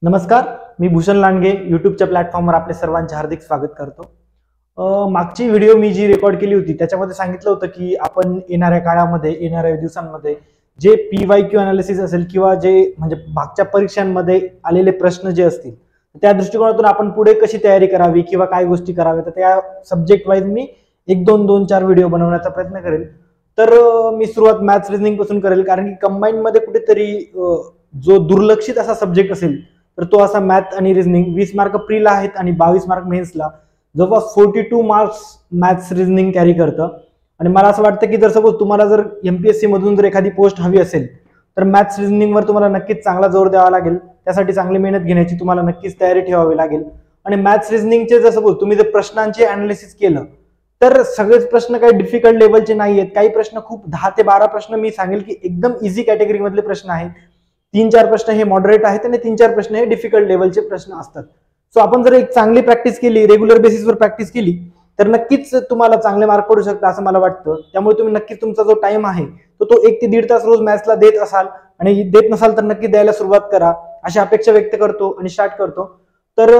नमस्कार, मी भूषण लांडगे यूट्यूबच्या प्लॅटफॉर्मवर आपले सर्वांचे हार्दिक स्वागत करतो। मागची व्हिडिओ मी जी रेकॉर्ड केली होती त्याच्यामध्ये सांगितलं होतं की आपण येणाऱ्या काळामध्ये येणाऱ्या दिवसांमध्ये जे PYQ अनालिसिस असेल किंवा जे म्हणजे मागच्या परीक्षांमध्ये आलेले प्रश्न जे असतील त्या दृष्टिकोनातून आपण पुढे कशी तयारी करावी किंवा काय गोष्टी कराव्या तर त्या सब्जेक्ट वाईज मी 1-2-2-4 व्हिडिओ बनवण्याचा प्रयत्न करेल। तर मी सुरुवात मॅथ्स रिझनिंग पासून करेल, कारण की कंबाईन मध्ये कुठेतरी जो दुर्लक्षित असा सब्जेक्ट असेल तर तो असा मॅथ आणि रिझनिंग 20 मार्क प्रीला आहेत आणि 22 मार्क मेन्सला, जवळपास 42 मार्क्स मॅथ्स रिझनिंग कॅरी करतं। आणि मला असं वाटतं की जर सपोज तुम्हाला जर MPSC मधून जर एखादी पोस्ट हवी असेल तर मॅथ्स रिझनिंग वर तुम्हाला नक्कीच चांगला जोर द्यावा लागेल, त्यासाठी चांगली मेहनत घेण्याची तुम्हाला नक्कीच तयारी ठेवावी लागेल। आणि मॅथ्स रिझनिंगचे जर सपोज तुम्ही जर प्रश्नांचे अनालिसिस केलं तर सगळेच प्रश्न काही डिफिकल्ट लेवलचे नाही आहेत, काही प्रश्न खूप 10 ते 12 प्रश्न मी सांगेल की एकदम इझी कॅटेगरी मधले प्रश्न आहेत, 3-4 प्रश्न हे मॉडरेट आहेत आणि 3-4 प्रश्न हे डिफिकल्ट लेवलचे प्रश्न असतात। सो आपण जर एक चांगली प्रॅक्टिस केली, रेग्युलर बेसिसवर प्रॅक्टिस केली तर नक्कीच तुम्हाला चांगले मार्क पडू शकतात असं मला वाटतं। त्यामुळे तुम्ही नक्कीच तुमचा जो टाइम आहे तो 1 ते 1.5 तास रोज मॅथ्सला देत असाल आणि देत नसाल तर नक्की द्यायला सुरुवात करा अशी अपेक्षा व्यक्त करतो आणि स्टार्ट करतो। तर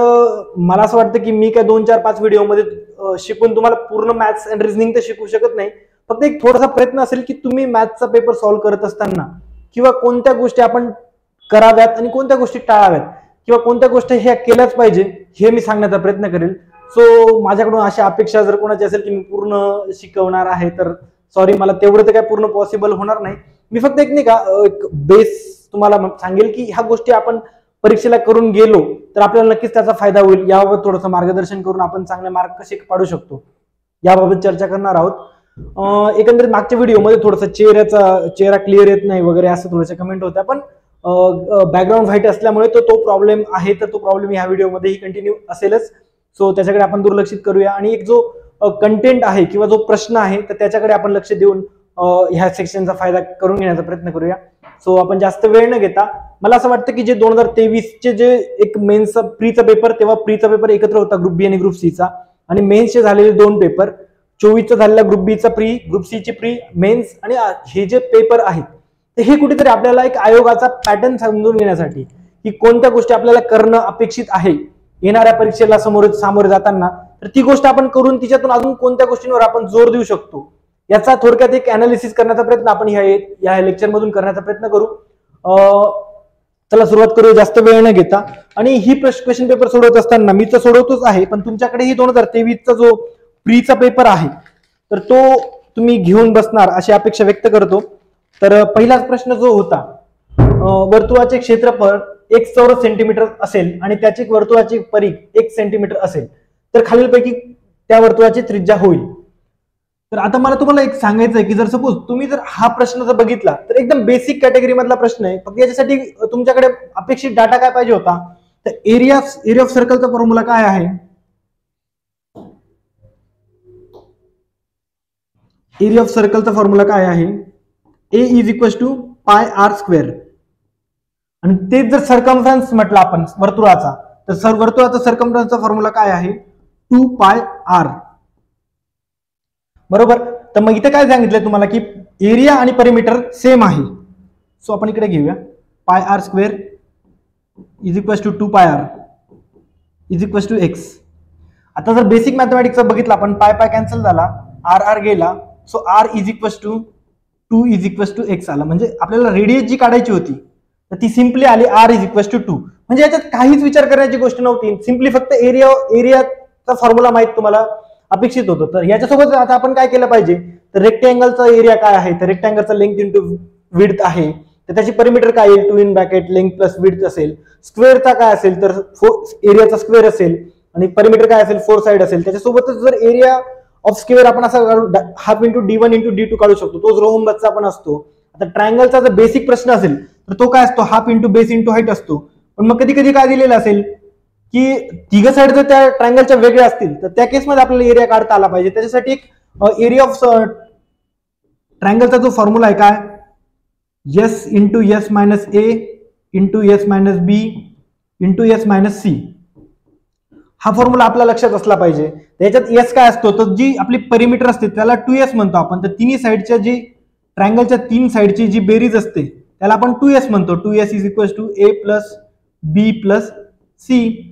मला असं वाटतं की मी काय 2-4-5 व्हिडिओमध्ये शिकून तुम्हाला पूर्ण मॅथ्स अँड रिझनिंग तर शिकवू शकत नाही, फक्त एक थोडासा प्रयत्न असेल की तुम्ही मॅथ्सचा पेपर सॉल्व्ह करत असताना किंवा कोणत्या गोष्टी आपण कराव्यात आणि कोणत्या गोष्टी टाळाव्यात किंवा कोणत्या गोष्टी ह्या केल्याच पाहिजे हे मी सांगण्याचा प्रयत्न करेल। सो माझ्याकडून अशा अपेक्षा जर कोणाची असेल की मी पूर्ण शिकवणार आहे तर सॉरी, मला तेवढं तर काय पूर्ण पॉसिबल होणार नाही। मी फक्त एक नाही का एक बेस तुम्हाला सांगेल की ह्या गोष्टी आपण परीक्षेला करून गेलो तर आपल्याला नक्कीच त्याचा फायदा होईल। याबाबत थोडंसं मार्गदर्शन करून आपण चांगले मार्क कसे पाडू शकतो याबाबत चर्चा करणार आहोत। एकंदरीत मागच्या व्हिडिओमध्ये थोडंसं चेहरा क्लिअर येत नाही वगैरे असं थोडेसे कमेंट होत्या, पण बॅकग्राऊंड व्हाईट असल्यामुळे तो प्रॉब्लेम आहे, तर तो प्रॉब्लेम ह्या व्हिडिओमध्येही कंटिन्यू असेलच। सो त्याच्याकडे आपण दुर्लक्षित करूया आणि एक जो कंटेंट आहे किंवा जो प्रश्न आहे तर त्याच्याकडे आपण लक्ष देऊन ह्या सेक्शनचा फायदा करून घेण्याचा प्रयत्न करूया। सो आपण जास्त वेळ न घेता, मला असं वाटतं की जे 2023चे जे एक मेन्सचा प्रीचा पेपर, तेव्हा प्रीचा पेपर एकत्र होता ग्रुप बी आणि ग्रुप सीचा, आणि मेन्सचे झालेले 2 पेपर, 24चा झालेला ग्रुप बीचा प्री, ग्रुप सीचे प्री मेन्स, आणि हे जे पेपर आहेत तर हे कुठेतरी आपल्याला एक आयोगाचा पॅटर्न समजून घेण्यासाठी की कोणत्या गोष्टी आपल्याला करणं अपेक्षित आहे येणाऱ्या परीक्षेला सामोरे जाताना, तर ती गोष्ट आपण करून तिच्यातून अजून कोणत्या गोष्टींवर आपण जोर देऊ शकतो याचा थोडक्यात एक अनालिसिस करण्याचा प्रयत्न आपण या लेक्चर मधून करण्याचा प्रयत्न करू। चला सुरुवात करूया जास्त वेळ न घेता। आणि ही क्वेश्चन पेपर सोडवत असताना मी तर सोडवतोच आहे, पण तुमच्याकडेही 2023चा जो प्रीचा पेपर आहे तर तो तुम्ही घेऊन बसणार अशी अपेक्षा व्यक्त करतो। तर पहिलाच प्रश्न जो होता, वर्तुळाचे क्षेत्रफळ 1 चौरस सेंटीमीटर असेल आणि त्याची वर्तुळाची परिघ 1 सेंटीमीटर असेल तर खालीलपैकी त्या वर्तुळाची त्रिज्या होईल। तर आता मला तुम्हाला एक सांगायचं आहे की जर सपोज तुम्ही जर हा प्रश्न जर बघितला तर एकदम बेसिक कॅटेगरी मधला प्रश्न आहे, फक्त याच्यासाठी तुमच्याकडे अपेक्षित डाटा काय पाहिजे होता, तर एरिया ऑफ सर्कलचा फॉर्म्युला काय आहे, एरिया ऑफ सर्कलचा फॉर्म्युला काय आहे, A is equal to pi r square, आणि तेच जर सर्कमफरन्स म्हटलं आपण वर्तुळाचा तर वर्तुळाचा सर्कमफरन्सचा फॉर्म्युला काय आहे, 2 पाय आर, बरोबर। तर मग इथे काय सांगितलंय तुम्हाला की एरिया आणि पेरिमीटर सेम आहे। सो आपण इकडे घेऊया pi r square is equal to 2 pi r is equal to x. आता जर बेसिक मॅथमॅटिक्सचा बघितला आपण, पाय कॅन्सल झाला, आर आर गेला, so r is equal to 2 is equal to x आला। म्हणजे आपल्याला रेडियस जी काढायची होती तर ती सिंपली आली आर इज इक्वल टू 2। म्हणजे याच्यात काहीच विचार करण्याची गोष्ट नव्हती, सिंपली फक्त एरियाचा फॉर्म्युला माहित तुम्हाला अपेक्षित होतं। तर याच्यासोबत आता आपण काय केलं पाहिजे, तर रेक्टँगलचा एरिया काय आहे, तर रेक्टँगलचा लेंथ इंटू विड्थ आहे, तर त्याची पेरिमीटर काय येईल, 2 in bracket length plus width असेल। स्क्वेअरचा काय असेल तर एरियाचा स्क्वेअर असेल आणि पेरिमीटर काय असेल 4 साइड असेल। त्याच्यासोबतच जर एरिया ऑफ स्क्वेअर आपण असा half into D1 into D2 काढू शकतो, तोच रोहम्बसचा पण असतो। आता ट्रायंगलचा जर बेसिक प्रश्न असेल तर तो काय असतो, half into base into height असतो। पण मग कधी कधी काय दिलेलं असेल की तिघ साइड जर त्या ट्रायंगलच्या वेगळ्या असतील तर त्या केसमध्ये आपल्याला एरिया काढता आला पाहिजे। त्याच्यासाठी एक एरिया ऑफ ट्रायंगलचा जो फॉर्म्युला आहे काय, S into S minus A into S minus B into S minus C, हा फॉर्म्युला आपल्या लक्षात असला पाहिजे। त्याच्यात S काय असतो, तर जी आपली पेरिमीटर असते त्याला 2S म्हणतो आपण, तर तिन्ही साइडच्या जी ट्रायंगलच्या 3 साइडची जी बेरीज असते त्याला आपण 2S म्हणतो। 2S is equal to A plus B plus C.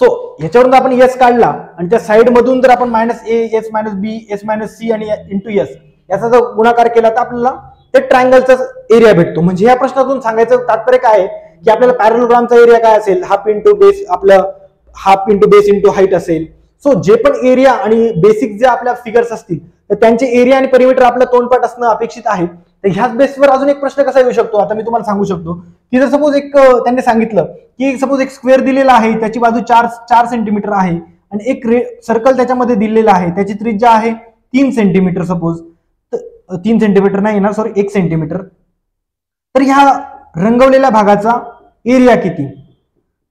So ह्याच्यावरून आपण एस काढला आणि त्या साइड मधून जर आपण minus A S minus B S minus C आणि इंटू एस याचा जर गुणाकार केला तर आपल्याला ते ट्रायंगलचा एरिया भेटतो. म्हणजे या प्रश्नातून सांगायचं तात्पर्य काय आहे की आपल्याला पॅरलोग्रामचा एरिया काय असेल, हाफ इंटू बेस, आपलं half into base into height असेल. सो जे पण एरिया आणि बेसिक जे आपल्या फिगर्स असतील तर त्यांचे एरिया आणि परिमीटर आपलं तोंडपाठ असणं अपेक्षित आहे. तर ह्याच बेसवर अजून एक प्रश्न कसा येऊ शकतो, आता मी तुम्हाला सांगू शकतो की जर सपोज एक त्यांनी सांगितलं की सपोज एक स्क्वेअर दिलेला आहे, त्याची बाजू 4 सेंटीमीटर आहे आणि एक सर्कल त्याच्यामध्ये दिलेला आहे, त्याची त्रिज्या आहे 3 सेंटीमीटर. सपोज 3 सेंटीमीटर नाही येणार, सॉरी 1 सेंटीमीटर. तर ह्या रंगवलेल्या भागाचा एरिया किती?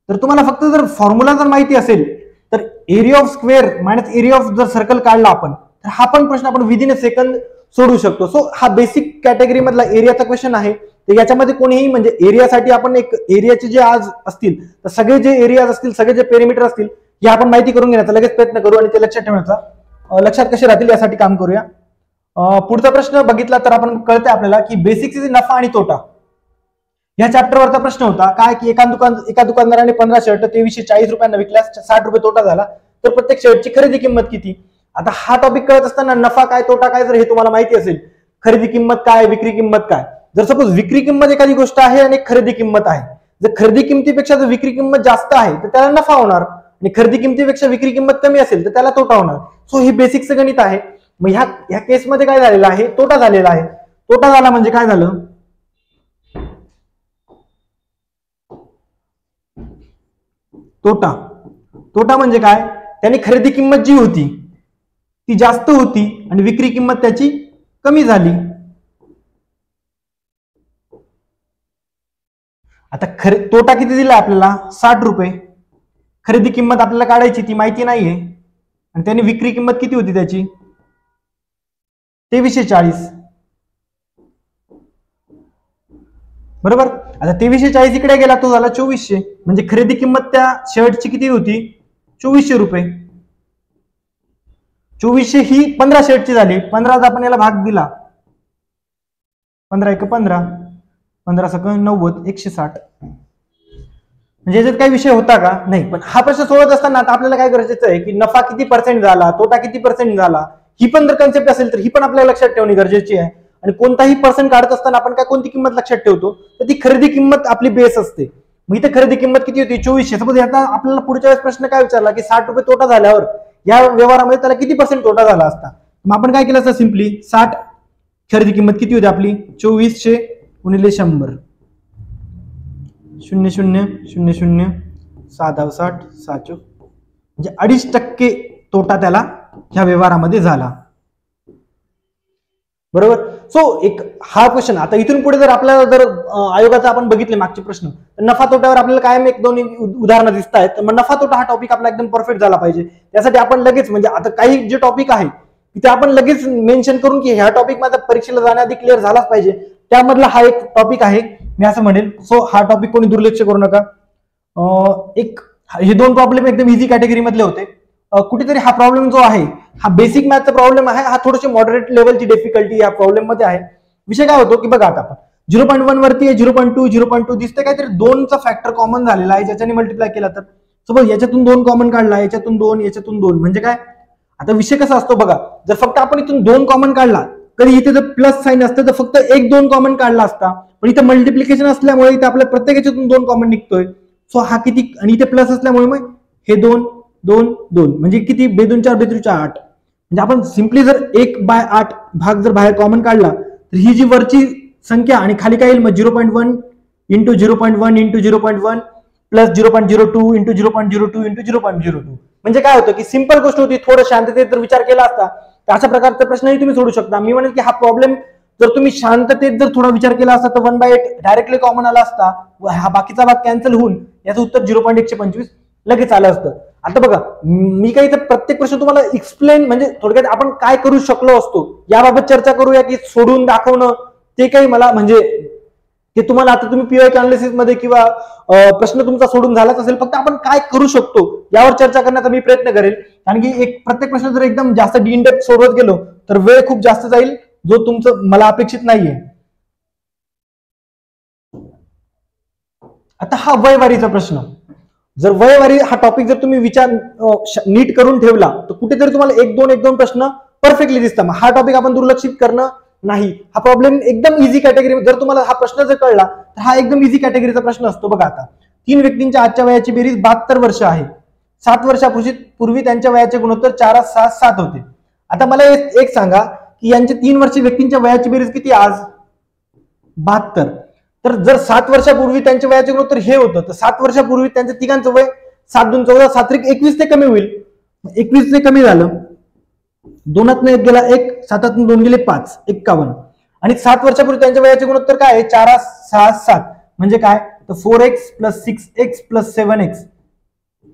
तर तुम्हाला फक्त जर फॉर्म्युला जर माहिती असेल तर area of square minus area of जर सर्कल काढला आपण तर हा पण प्रश्न आपण विदिन अ सेकंद सोडू शकतो. सो हा बेसिक कॅटेगरी मधला एरियाचा क्वेश्चन आहे. तर याच्यामध्ये कोणीही म्हणजे एरियासाठी आपण एक एरियाचे जे आज असतील तर सगळे जे एरियाज असतील, सगळे जे पेरिमीटर असतील हे आपण माहिती करून घेण्याचा लगेच प्रयत्न करू आणि ते लक्षात ठेवण्याचा, लक्षात कसे राहतील यासाठी काम करूया. पुढचा प्रश्न बघितला तर आपण कळतंय आपल्याला की बेसिकचे नफा आणि तोटा या चॅप्टरवरचा प्रश्न होता काय की एका दुकानदाराने 15 शर्ट 2340 रुपयांना विकल्यास 60 रुपये तोटा झाला, तर प्रत्येक शर्टची खरेदी किंमत किती? आता हा टॉपिक कळत असताना नफा काय तोटा काय जर हे तुम्हाला माहिती असेल, खरेदी किंमत काय विक्री किंमत काय, जर सपोज विक्री किंमत एखादी गोष्ट आहे आणि खरेदी किंमत आहे, जर खरेदी किंमतीपेक्षा जर विक्री किंमत जास्त आहे तर त्याला नफा होणार आणि खरेदी किंमतीपेक्षा विक्री किंमत कमी असेल तर त्याला तोटा होणार. सो हे बेसिकचं गणित आहे. मग ह्या केसमध्ये काय झालेलं आहे, तोटा झालेला आहे. तोटा झाला म्हणजे काय झालं, तोटा म्हणजे काय, त्याने खरेदी किंमत जी होती ती जास्त होती आणि विक्री किंमत त्याची कमी झाली. आता तोटा किती दिला आपल्याला 60 रुपये, खरेदी किंमत आपल्याला काढायची ती माहिती नाहीये आणि त्याने विक्री किंमत किती होती त्याची 2340. बरोबर. आता 2340 इकडे गेला तो झाला 2400, म्हणजे खरेदी किंमत त्या शर्टची किती होती 2400 रुपये. 2400 ही 15 शर्टची झाली. 15 आपण याला भाग दिला, 15 1 15, 15 सक 90, 160. म्हणजे याच्यात काही विषय होता का नाही. पण हा प्रश्न सोडत असताना आता आपल्याला काय गरजेचं आहे की नफा किती पर्सेंट झाला, तोटा किती पर्सेंट झाला, ही पण जर कन्सेप्ट असेल तर ही पण आपल्याला लक्षात ठेवणे गरजेची आहे. आणि कोणताही पर्सेंट काढत असताना आपण काय कोणती किंमत लक्षात ठेवतो तर ती खरेदी किंमत आपली बेस असते. मग इथे खरेदी किंमत किती होती 2400. सपोज आता आपल्याला पुढच्या वेळेस प्रश्न काय विचारला की 60 रुपये तोटा झाल्यावर या व्यवहारामध्ये त्याला किती पर्सेंट तोटा झाला असता. मग आपण काय केलं असतं, सिम्पली 60 खरेदी किंमत किती होती आपली 2400 गुणिले 100, 0 0 0 0 6 60 60, म्हणजे 2.5% तोटा त्याला ह्या व्यवहारामध्ये झाला. बरोबर. सो एक हा क्वेश्चन. आता इथून पुढे जर आपल्याला जर आयोगाचा आपण बघितले मागचे प्रश्न तर नफा तोट्यावर आपल्याला कायम एक दोन उदाहरणं दिसत आहेत. तर मग नफा तोटा हा टॉपिक आपला एकदम परफेक्ट झाला पाहिजे. त्यासाठी आपण लगेच म्हणजे आता काही जे टॉपिक आहे तिथे आपण लगेच मेन्शन करून की ह्या टॉपिक माझ्या परीक्षेला जाण्याआधी क्लिअर झालाच पाहिजे, त्यामधला हा एक टॉपिक आहे मी असं म्हणेल. सो हा टॉपिक कोणी दुर्लक्ष करू नका. एक हे दोन प्रॉब्लेम एकदम इझी कॅटेगरी मधले होते. कुठेतरी हा प्रॉब्लेम जो आहे हा बेसिक मॅथचा प्रॉब्लेम आहे, हा थोडीशी मॉडरेट लेवलची डिफिकल्टी या प्रॉब्लेम मध्ये आहे. विषय काय होतो की बघा आता आपण 0.1 वरती आहे 0.2 0.2 दिसते काहीतरी 2चा फॅक्टर कॉमन झालेला आहे ज्याच्याने मल्टिप्लाय केला तर सपोज याच्यातून 2 कॉमन काढला, याच्यातून 2 याच्यातून 2 म्हणजे काय. आता विषय कसा असतो बघा, जर फक्त आपण इथून 2 कॉमन काढला कधी इथे जर प्लस साइन असतं तर फक्त 1 2 कॉमन काढला असता, पण इथे मल्टिप्लिकेशन असल्यामुळे इथे आपल्या प्रत्येक याच्यातून 2 कॉमन निघतोय. सो हा किती आणि इथे प्लस असल्यामुळे मग हे 2 2 2 म्हणजे किती 2 2 4 2 3 4 8. म्हणजे आपण सिम्पली जर 1/8 भाग जर बाहेर कॉमन काढला तर ही जी वरची संख्या आणि खाली काय येईल मग 0.1 into 0.1 into 0.1 plus 0.02 into 0.02 into 0.02. म्हणजे काय होतं की सिंपल गोष्ट होती. थोडं शांततेत जर विचार केला असता तर अशा प्रकारचा प्रश्नही तुम्ही सोडू शकता. मी म्हणेल की हा प्रॉब्लेम जर तुम्ही शांततेत जर थोडा विचार केला असता तर 1/8 डायरेक्टली कॉमन आला असता, हा बाकीचा भाग कॅन्सल होऊन याचं उत्तर 0.125 लगेच आलं असतं. आता बघा मी काही तर प्रत्येक प्रश्न तुम्हाला एक्सप्लेन म्हणजे थोडक्यात आपण काय करू शकलो असतो याबाबत चर्चा करूया की सोडून दाखवणं ते काही मला म्हणजे ते तुम्हाला आता तुम्ही पीवायक्यू अनालिसिस मध्ये किंवा प्रश्न तुमचा सोडून झालाच असेल, फक्त आपण काय करू शकतो यावर चर्चा करण्याचा मी प्रयत्न करेल. कारण की एक प्रत्येक प्रश्न जर एकदम जास्त इन डेप्थ सोडवत गेलो तर वेळ खूप जास्त जाईल, जो तुमचं मला अपेक्षित नाहीये. आता हा वयवारीचा प्रश्न, जर वयवारी हा टॉपिक जर तुम्ही विचार नीट करून ठेवला तर कुठेतरी तुम्हाला एक दोन प्रश्न परफेक्टली दिसतात. हा टॉपिक आपण दुर्लक्षित करणं नाही. हा प्रॉब्लेम एकदम इझी कॅटेगरी, जर तुम्हाला हा प्रश्न जर कळला तर हा एकदम इझी कॅटेगरीचा प्रश्न असतो. बघा आता 3 व्यक्तींच्या आजच्या वयाची बेरीज 72 वर्ष आहे. 7 वर्षापूर्वी त्यांच्या वयाचे गुणोत्तर 4, 6, 7 होते. आता मला एक सांगा की यांच्या 3 वर्ष व्यक्तींच्या वयाची बेरीज किती आज? 72. तर जर 7 वर्षापूर्वी त्यांच्या वयाचे गुणोत्तर हे होतं तर 7 वर्षापूर्वी त्यांच्या तिघांचं वय 7 2 14, 7 3 21 ते कमी होईल. 21 ते कमी झालं, 2 1 गेला 1, 7 2 गेले 5, 51. आणि 7 वर्षापूर्वी त्यांच्या वयाचे गुणोत्तर काय आहे? 4 6 7. म्हणजे काय? तर 4x + 6x + 7x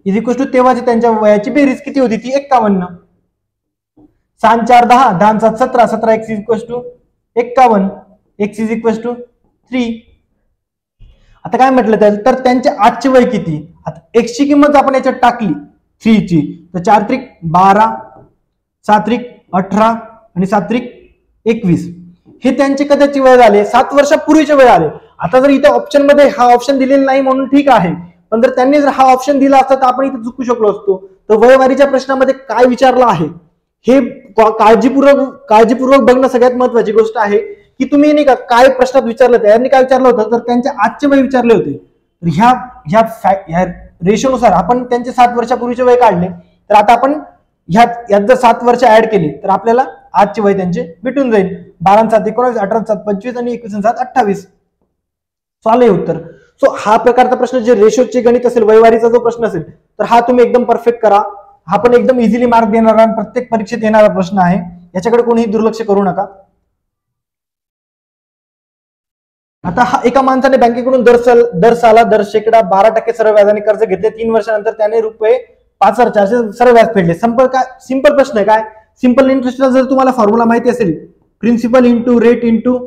is equal to तेव्हाची त्यांच्या वयाची बेरीज किती होती? ती 51. 6 4 10, 10 7 17, 17x is equal to 51, x is equal to 3. आता काय म्हटलं तर त्यांचे आजचे वय किती? आता x ची किंमत आपण याच्यात टाकली 3 ची, तर 4 त्रिक 12, 7 त्रिक 18 आणि 7 त्रिक 21. हे त्यांचे कदाची वय झाले, 7 वर्षापूर्वीचे वय आले. आता जर इथे ऑप्शन मध्ये हा ऑप्शन दिलेला नाही म्हणून ठीक आहे, पण जर त्यांनी जर हा ऑप्शन दिला असता तर आपण इथे चुकू शकलो असतो. तर वयवारीच्या प्रश्नामध्ये काय विचारलं आहे हे काळजीपूर्वक बघणं सगळ्यात महत्वाची गोष्ट आहे. की तुम्ही नाही का काय प्रश्नात विचारलं, त्यांनी काय विचारलं होतं तर त्यांचे आजचे वय विचारले होते. तर ह्या रेशोनुसार आपण त्यांचे 7 वर्षापूर्वीचे वय काढले, तर आता आपण यात जर 7 वर्ष ऍड केली तर आपल्याला आजचे वय त्यांचे भेटून जाईल. 12 7 19, 18 7 25 आणि 21 7 28. चालेल उत्तर. सो हा प्रकारचा प्रश्न जे रेशोचे गणित असेल, वयवारीचा जो प्रश्न असेल, तर हा तुम्ही एकदम परफेक्ट करा. हा पण एकदम इझिली मार्क देणारा आणि प्रत्येक परीक्षेत येणारा प्रश्न आहे. याच्याकडे कोणीही दुर्लक्ष करू नका. आता हा एका माणसाने बँकेकडून दर साला 12% सरळ व्याजाने कर्ज घेतले. 3 वर्षानंतर त्याने ₹5,400 सरळ व्याज फेडले. सिंपल प्रश्न आहे. काय सिंपल इंटरेस्टचा जर तुम्हाला फॉर्म्युला माहिती असेल, principal into rate into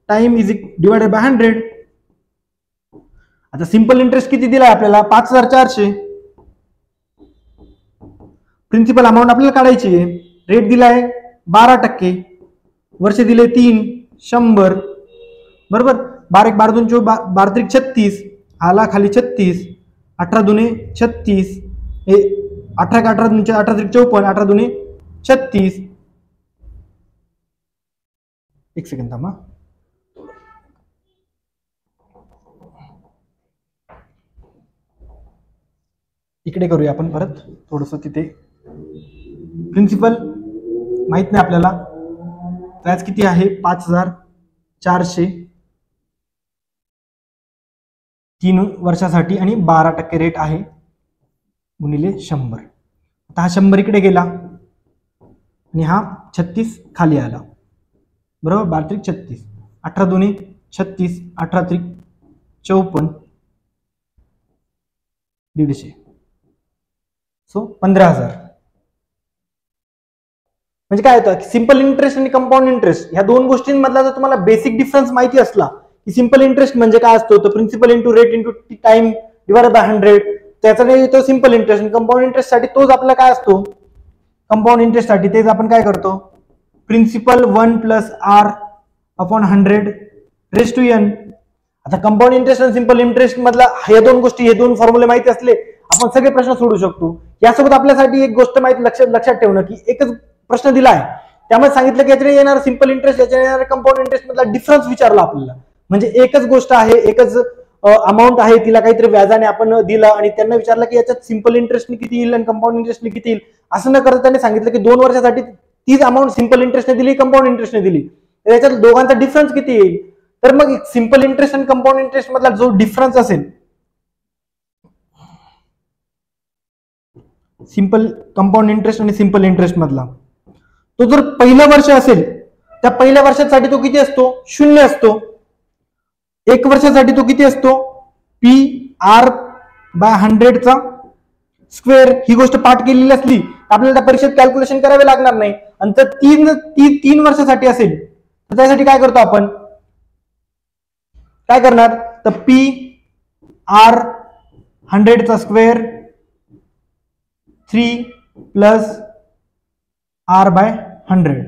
time is divided by 100. आता सिंपल इंटरेस्ट किती दिलाय आपल्याला? 5,400. प्रिन्सिपल अमाऊंट आपल्याला काढायची आहे. रेट दिलाय 12%, वर्ष दिले 3, 100 बरोबर. 12 1 12 2 24, 12 3 36, आला खाली 36, 18 2 36, 18 18 2 18 3 54, 18 2 36. एक सेकंड थांबा. इकडे करूया आपण परत थोडस. तिथे प्रिन्सिपल माहित नाही आपल्याला, व्याज किती आहे? 5,400 3 वर्षासाठी आणि 12% रेट आहे गुणिले 100. आता हा 100 इकडे गेला आणि हा 36 खाली आला बरोबर. 12 त्रिक 36, 18 2 36, 18 त्रिक 54, 150. सो 15,000. म्हणजे काय होतं? सिंपल इंटरेस्ट आणि कंपाऊंड इंटरेस्ट ह्या दोन गोष्टींमधला जर तुम्हाला बेसिक डिफरन्स माहिती असला की सिंपल इंटरेस्ट म्हणजे काय असतो, तर principal into rate into time divided by 100, त्याचा नाही येतो सिंपल इंटरेस्ट. कंपाऊंड इंटरेस्ट साठी तोच आपला काय असतो? कंपाऊंड इंटरेस्ट साठी तेच आपण काय करतो? Principal 1 + r/100 raise to n. आता कंपाऊंड इंटरेस्ट आणि सिंपल इंटरेस्ट मधला हे दोन गोष्टी, हे दोन फॉर्म्युले माहिती असले आपण सगळे प्रश्न सोडू शकतो. यासोबत आपल्यासाठी एक गोष्ट माहिती लक्षात ठेवणं की एकच प्रश्न दिला आहे, त्यामुळे सांगितलं की याच्याने येणार सिंपल इंटरेस्ट, याच्याने येणार कंपाऊंड इंटरेस्ट मधला डिफरन्स विचारला आपल्याला. म्हणजे एकच गोष्ट आहे, एकच अमाऊंट आहे, तिला काहीतरी व्याजाने आपण दिलं आणि त्यांना विचारलं की याच्यात सिंपल इंटरेस्टने किती येईल आणि कंपाऊंड इंटरेस्टने किती येईल. असं न करता त्यांनी सांगितलं की 2 वर्षासाठी तीच अमाऊंट सिंपल इंटरेस्टने दिली, कंपाऊंड इंटरेस्टने दिली, तर याच्यात दोघांचा डिफरन्स किती येईल. तर मग सिंपल इंटरेस्ट आणि कंपाऊंड इंटरेस्ट मधला जो डिफरन्स असेल, सिंपल कंपाऊंड इंटरेस्ट आणि सिंपल इंटरेस्ट मधला, तो जर पहिलं वर्ष असेल त्या पहिल्या वर्षासाठी तो किती असतो? 0 असतो. 1 वर्षासाठी तो किती असतो? PR/100 चा स्क्वेअर. ही गोष्ट पाठ केलेली असली आपल्याला त्या परीक्षेत कॅल्क्युलेशन करावे लागणार नाही. आणि तर 3 वर्षासाठी असेल तर त्यासाठी काय करतो आपण? काय करणार? तर PR/100 चा स्क्वेअर 3 + r/100.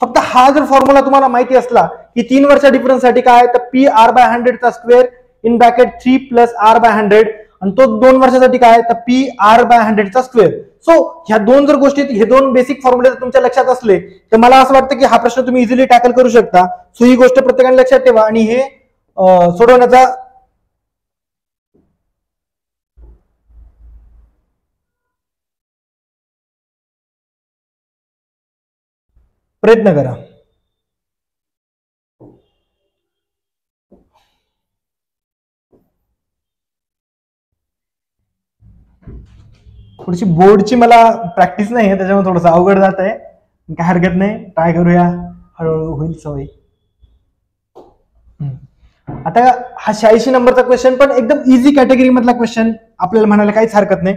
फक्त हा जर फॉर्म्युला तुम्हाला माहिती असला की 3 वर्षा डिफरन्स साठी काय, तर PR/100 चा square in bracket 3 plus r by 100 आणि तो 2 वर्षासाठी काय तर पी आर बाय 100 चा स्क्वेअर. सो ह्या दोन जर गोष्टी हे दोन बेसिक फॉर्म्युले तुमच्या लक्षात असले तर मला असं वाटतं की हा प्रश्न तुम्ही इझिली टॅकल करू शकता. सो ही गोष्ट प्रत्येकाने लक्षात ठेवा आणि हे सोडवण्याचा प्रयत्न करा. थोडीशी बोर्डची मला प्रॅक्टिस नाही आहे त्याच्यामुळे थोडंसं अवघड जात आहे. काय हरकत नाही, ट्राय करूया, हळूहळू होईल सवय. आता हा 86 नंबरचा क्वेश्चन पण एकदम इझी कॅटेगरी मधला क्वेश्चन आपल्याला म्हणायला काहीच हरकत नाही.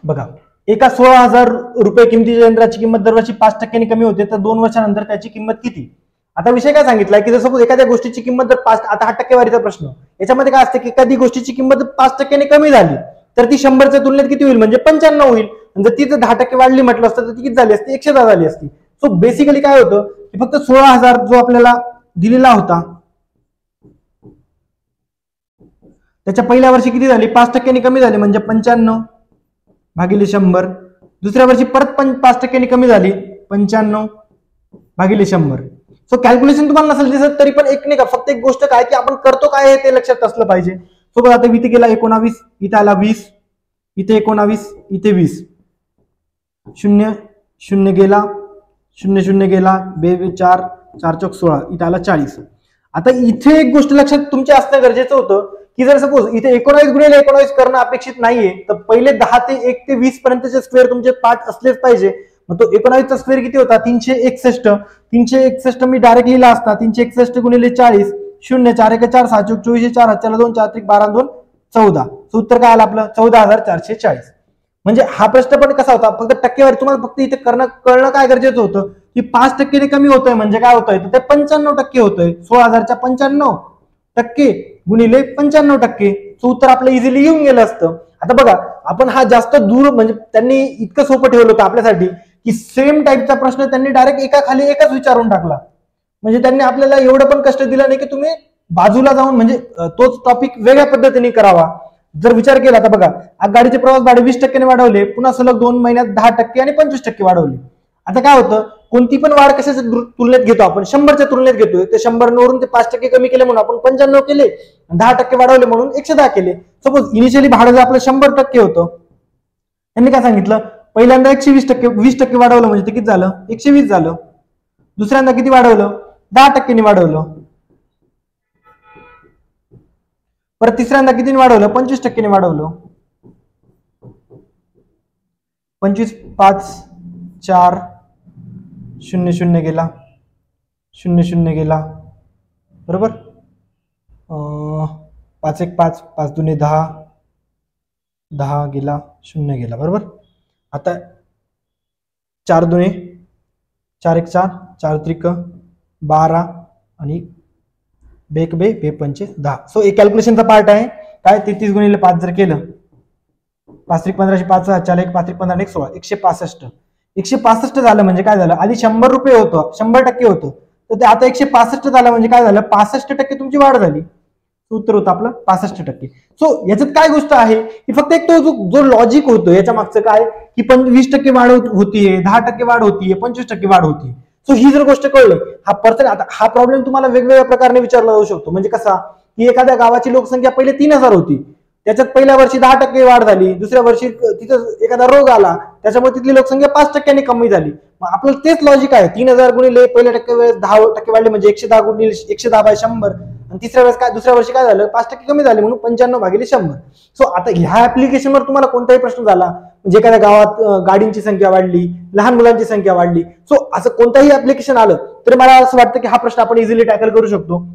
बघा, एका 16,000 रुपये किमतीच्या यंत्राची किंमत दरवर्षी 5% कमी होते तर 2 वर्षानंतर त्याची किंमत किती. आता विषय काय सांगितलाय की जर सपोज एखाद्या गोष्टीची किंमत जर 5, आता हा टक्केवारीचा प्रश्न, याच्यामध्ये काय असते की एखादी गोष्टीची किंमत 5% कमी झाली तर ती 100च्या तुलनेत किती होईल म्हणजे 95 होईल. जर ती 10% वाढली म्हटलं असतं तर ती किती झाली असती 110 झाली असती. सो बेसिकली काय होतं की फक्त 16,000 जो आपल्याला दिलेला होता त्याच्या पहिल्या वर्षी किती झाली 5% कमी झाली म्हणजे 95 भागिले 100. दुसऱ्या वर्षी परत 5% कमी झाली 95 भागिले 100. सो कॅल्क्युलेशन तुम्हाला नसेल दिसत तरी पण एक नाही का फक्त एक गोष्ट काय की आपण करतो काय ते लक्षात असलं पाहिजे. सोबत आता इथे गेला 19, इथे आला 20, इथे 19, इथे 20, 0 0 गेला, 0 0 गेला, 2 4 4 चौक 16, इथे आला 40. आता इथे एक गोष्ट लक्षात तुमच्या असणं गरजेचं होतं की जर सपोज इथे 19 गुणिले 19 करणं अपेक्षित नाहीये तर पहिले 10 ते 1 ते 20 पर्यंतचे स्क्वेअर तुमचे पाठ असलेच पाहिजे. मग तो 19 चा स्क्वेअर किती होता 361. 361 मी डायरेक्ट लिहिला असता 361 गुणिले 40, 0 4 1 4 7 चौक 24, 4 हात 2 4 3 12 2 14. सो उत्तर काय आलं आपलं 14,440. म्हणजे हा प्रश्न पण कसा होता फक्त टक्केवारी तुम्हाला फक्त इथे कळणं काय गरजेचं होतं की 5% कमी होतंय म्हणजे काय होतंय तर ते 95% होतंय. 16,000च्या 95% गुणिले 95%. सो उत्तर आपलं इझिली येऊन गेलं असतं. आता बघा आपण हा जास्त दूर म्हणजे त्यांनी इतकं सोपं ठेवलं होतं आपल्यासाठी की सेम टाईपचा प्रश्न त्यांनी डायरेक्ट एका खाली एकच विचारून टाकला. म्हणजे त्यांनी आपल्याला एवढं पण कष्ट दिलं नाही की तुम्ही बाजूला जाऊन म्हणजे तोच टॉपिक वेगळ्या पद्धतीने करावा. जर विचार केला तर बघा गाडीचे प्रवास भाडे 20% वाढवले, पुन्हा सलग 2 महिन्यात 10% आणि 25% वाढवले. आता काय होतं कोणती पण वाढ कशाच्या तुलनेत घेतो आपण 100च्या तुलनेत घेतोय. ते 100 वरून ते 5% कमी केले म्हणून आपण 95 केले, 10% वाढवले म्हणून 110 केले. सपोज इनिशियली भाडं जर आपलं 100% होतं त्यांनी काय सांगितलं पहिल्यांदा 120%, 20% वाढवलं म्हणजे ते किती झालं 120 झालं. दुसऱ्यांदा किती वाढवलं 10% वाढवलं. परत तिसऱ्यांदा किती वाढवलं 25% वाढवलं. 25 5 4 0 0 गेला, 0 0 गेला बरोबर. 5 1 5 5 2 10 10 गेला, 0 गेला बरोबर. आता 4 2 4 1 4 4 3 12 आणि 2 2 5 10. सो एक कॅल्क्युलेशनचा पार्ट आहे काय 33 गुणिले 5 जर केलं 5 3 15 5 4 1 5 3 15 1 16 165. 165 झालं म्हणजे काय झालं आधी 100 रुपये होतं 100% होतं तर ते आता 165 झालं म्हणजे काय झालं 65% तुमची वाढ झाली. उत्तर होतं आपलं 65%. सो याच्यात काय गोष्ट आहे की फक्त एक तो जो लॉजिक होतो याच्या मागचं काय की 20% वाढ होतीये, 10% वाढ होतीये, 25% वाढ होतीये. सो ही जर गोष्ट कळली हा पर्सेंट. आता हा प्रॉब्लेम तुम्हाला वेगवेगळ्या प्रकारे विचारला जाऊ शकतो. म्हणजे कसा की एखाद्या गावाची लोकसंख्या पहिले 3,000 होती त्याच्यात पहिल्या वर्षी 10% वाढ झाली, दुसऱ्या वर्षी तिथं एखादा रोग आला त्याच्यामुळे तिथली लोकसंख्या 5% कमी झाली. मग आपलं तेच लॉजिक आहे 3,000 गुणिले पहिल्या टक्के वेळेस 10% वाढले म्हणजे 110 गुणिले 110 बाय 100 आणि तिसऱ्या वेळेस काय दुसऱ्या वर्षी काय झालं 5% कमी झाले म्हणून 95 भागिले 100. सो आता ह्या ऍप्लिकेशनवर तुम्हाला कोणताही प्रश्न झाला म्हणजे एखाद्या गावात गाडींची संख्या वाढली, लहान मुलांची संख्या वाढली, सो असं कोणताही ऍप्लिकेशन आलं तरी मला असं वाटतं की हा प्रश्न आपण इझिली टॅकल करू शकतो.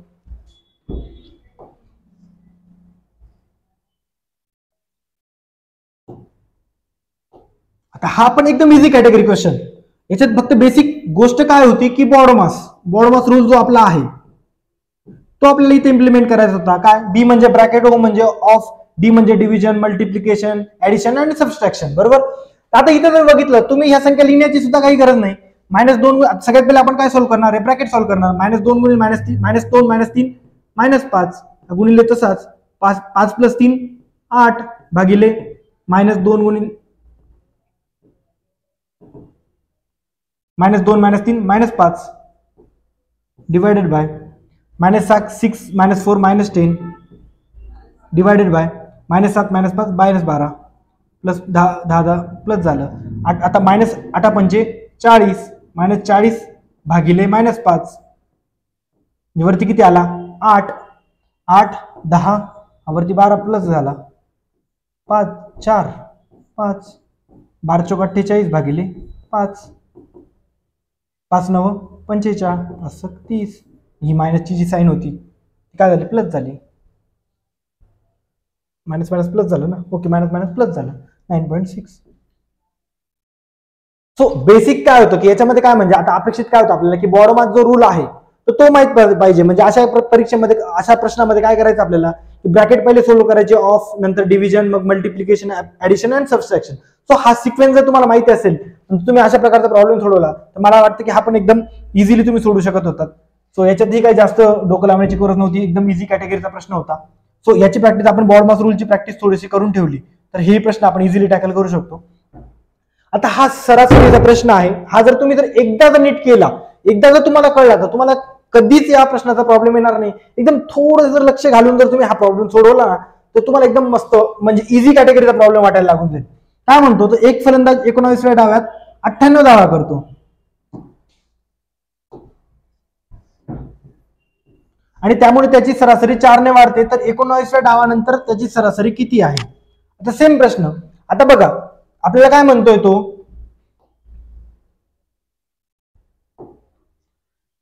आता हा पण एकदम इझी कॅटेगरी क्वेश्चन. याच्यात फक्त बेसिक गोष्ट काय होती की बॉडमास रूल जो आपला आहे तो आपल्याला इथे इम्प्लिमेंट करायचा होता. काय, बी म्हणजे ब्रॅकेट, ओ म्हणजे ऑफ, डी म्हणजे डिव्हिजन, मल्टिप्लिकेशन, ऍडिशन आणि सबस्ट्रॅक्शन. बरोबर. आता इथे जर बघितलं तुम्ही, ह्या संख्या लिहिण्याची सुद्धा काही गरज नाही. -2 सगळ्यात पहिले आपण काय सॉल्व्ह करणार आहे, ब्रॅकेट सॉल्व्ह करणार. -2 गुणिले -3 -5 गुणिले तसाच 5 + 3 8 भागिले -2 गुणिले -2 -3 -5 divided by -6 -4 -10 divided by -7 -5 -12 plus 10 plus झालं 8. आता -8 पंचे 40 -40 भागिले -5 वरती किती आला 8 8 10 वरती 12 प्लस झाला 5 4 5 12 चौक 48 भागिले 5 5 9 45 5 30. ही मायनसची जी साईन होती काय झाली, प्लस झाली. मायनस प्लस झालं ना. ओके, मायनस प्लस झालं 9.6. सो बेसिक काय होतं की याच्यामध्ये काय म्हणजे आता अपेक्षित काय होतं आपल्याला की बॉडमार्क जो रूल आहे तो माहित पाहिजे. म्हणजे अशा परीक्षेमध्ये अशा प्रश्नामध्ये काय करायचं आपल्याला की ब्रॅकेट पहिले सोल्व्ह करायचे, ऑफ नंतर डिव्हिजन, मग मल्टिप्लिकेशन, ऍडिशन आणि सबस्ट्रॅक्शन. सो हा सिक्वेन्स जर तुम्हाला माहिती असेल तुम्ही अशा प्रकारचा प्रॉब्लेम सोडवला तर मला वाटतं की हा पण एकदम इझिली तुम्ही सोडू शकत होतात. सो याच्यातही काही जास्त डोकं लावण्याची गरज नव्हती, एकदम इझी कॅटेगरीचा प्रश्न होता. सो याची प्रॅक्टिस आपण बॉडमार्क रूलची प्रॅक्टिस थोडीशी करून ठेवली तर हे प्रश्न आपण इझिली टॅकल करू शकतो. आता हा सरासरीचा प्रश्न आहे. हा जर तुम्ही एकदा जर नीट केला, एकदा जर तुम्हाला कळला तर तुम्हाला कधीच या प्रश्नाचा प्रॉब्लेम येणार नाही. एकदम थोडं जर लक्ष घालून जर तुम्ही हा प्रॉब्लेम सोडवला ना तर तुम्हाला एकदम मस्त म्हणजे इझी कॅटेगरीचा प्रॉब्लेम वाटायला लागून जाईल. काय म्हणतो तर एक फलंदाज 19व्या डावात 98 धावा करतो आणि त्यामुळे त्याची सरासरी 4 ने वाढते. तर 19व्या डावानंतर त्याची सरासरी किती आहे. आता सेम प्रश्न. आता बघा आपल्याला काय म्हणतोय तो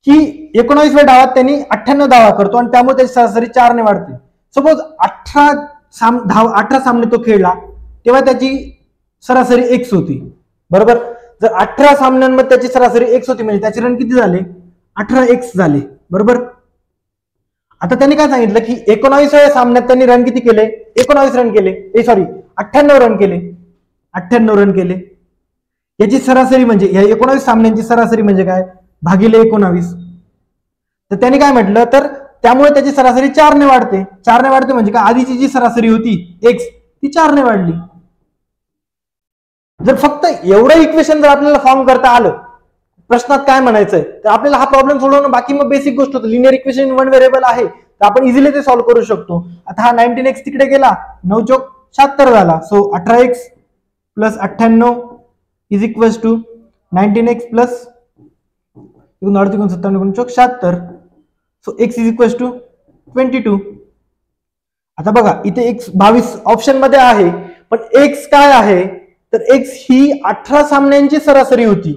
की 19व्या डावात त्यांनी 98 धावा करतो आणि त्यामुळे त्याची सरासरी 4 ने वाढते. सपोज 18 सामने तो खेळला तेव्हा त्याची सरासरी x होती. बरोबर. जर 18 सामन्यांमध्ये त्याची सरासरी x होती म्हणजे त्याचे रन किती झाले 18x झाले. बरोबर. आता त्यांनी काय सांगितलं की 19व्या सामन्यात त्यांनी रन किती केले 19 रन केले, 98 रन केले, 98 रन केले. याची सरासरी म्हणजे या 19 सामन्यांची सरासरी म्हणजे काय भागिले 19. तर त्यांनी काय म्हटलं तर त्यामुळे त्याची सरासरी 4 ने वाढते. 4 ने वाढते म्हणजे काय आधीची जी सरासरी होती x ती 4 ने वाढली. जर फक्त एवढं इक्वेशन जर आपल्याला फॉर्म करता आलं प्रश्नात काय म्हणायचंय तर आपल्याला हा प्रॉब्लेम सोडवणं बाकी मग बेसिक गोष्ट होतं. लिनियर इक्वेशन वन व्हेरिएबल आहे तर आपण इझिली ते सॉल्व्ह करू शकतो. आता हा 19x तिकडे गेला 9 चौक 76 झाला. So 18x plus 98 is equal to 19x plus 57 चौक 76. So x is equal to 22. आता बघा इथे x 22 ऑप्शन मध्ये आहे पण x काय आहे तर x ही 18 सामन्यांची सरासरी होती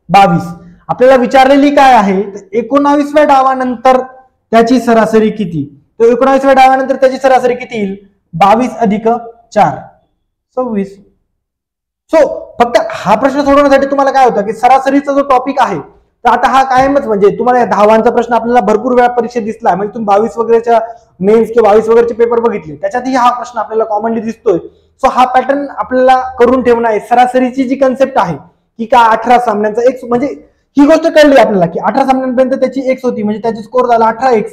22. आपल्याला विचारलेली काय आहे तर 19व्या डावानंतर त्याची सरासरी किती. तर 19व्या डावानंतर त्याची सरासरी किती येईल 22 अधिक 4 26. सो फक्त हा प्रश्न सोडवण्यासाठी तुम्हाला काय होतं की सरासरीचा जो टॉपिक आहे तर आता हा कायमच म्हणजे तुम्हाला धावांचा प्रश्न आपल्याला भरपूर वेळा परीक्षेत दिसला म्हणजे तुम्ही 22 वगैरेच्या मेन्स किंवा 22 वगैरेचे पेपर बघितले त्याच्यातही हा प्रश्न आपल्याला कॉमनली दिसतोय. सो हा पॅटर्न आपल्याला करून ठेवणं आहे. सरासरीची जी कन्सेप्ट आहे की का 18 सामन्यांचा एक्स म्हणजे ही गोष्ट कळली आपल्याला की 18 सामन्यांपर्यंत त्याची एक्स होती म्हणजे त्याची स्कोर झाला 18x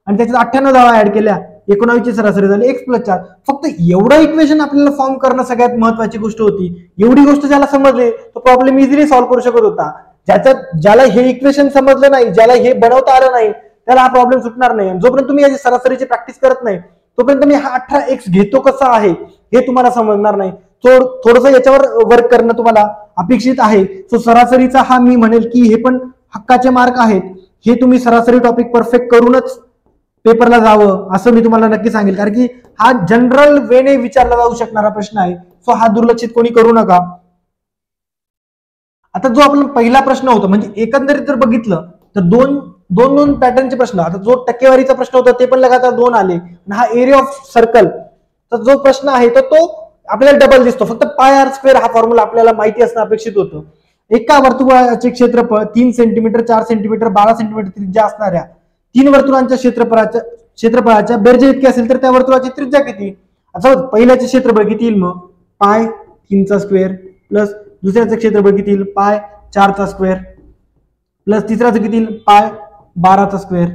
आणि त्याच्यात 98 धावा ऍड केल्या 19 ची सरासरी झाली x + 4. फक्त एवढं इक्वेशन आपल्याला फॉर्म करणं सगळ्यात महत्वाची गोष्ट होती. एवढी गोष्ट ज्याला समजली तो प्रॉब्लेम इझिली सॉल्व्ह करू शकत होता. ज्याला हे इक्वेशन समजलं नाही, ज्याला हे बनवता आलं नाही त्याला हा प्रॉब्लेम सुटणार नाही. जोपर्यंत तुम्ही याची सरासरीची प्रॅक्टिस करत नाही तोपर्यंत मी हा 18x घेतो कसा आहे हे तुम्हाला समजणार नाही. थोडंसं याच्यावर वर्क करणं तुम्हाला अपेक्षित आहे. सो सरासरीचा हा मी म्हणेल की हे पण हक्काचे मार्क आहेत. हे तुम्ही सरासरी टॉपिक परफेक्ट करूनच पेपरला जावं असं मी तुम्हाला नक्की सांगेल कारण की हा जनरल वेने विचारला जाऊ शकणारा प्रश्न आहे. सो हा दुर्लक्षित कोणी करू नका. आता जो आपला पहिला प्रश्न होता म्हणजे एकंदरीत जर बघितलं तर दोन पॅटर्नचे प्रश्न. आता जो टक्केवारीचा प्रश्न होता ते पण लगातार 2 आले आणि हा एरिया ऑफ सर्कल तर जो प्रश्न आहे तर तो आपल्याला डबल दिसतो. फक्त πr² हा फॉर्म्युला आपल्याला माहिती असणं अपेक्षित होतं. एका वर्तुळाचे क्षेत्रफळ 3 सेंटीमीटर 4 सेंटीमीटर 12 सेंटीमीटर त्रिज्या असणाऱ्या 3 वर्तुळांच्या क्षेत्रफळाच्या बेरजे इतके असेल तर त्या वर्तुळाची त्रिज्या किती? आता पहिल्याचे क्षेत्रफळ किती येईल मग पाय 3चा स्क्वेअर प्लस दुसऱ्याचं क्षेत्रफळ किती येईल पाय 4चा स्क्वेअर प्लस तिसऱ्याचं किती येईल पाय 12चा स्क्वेअर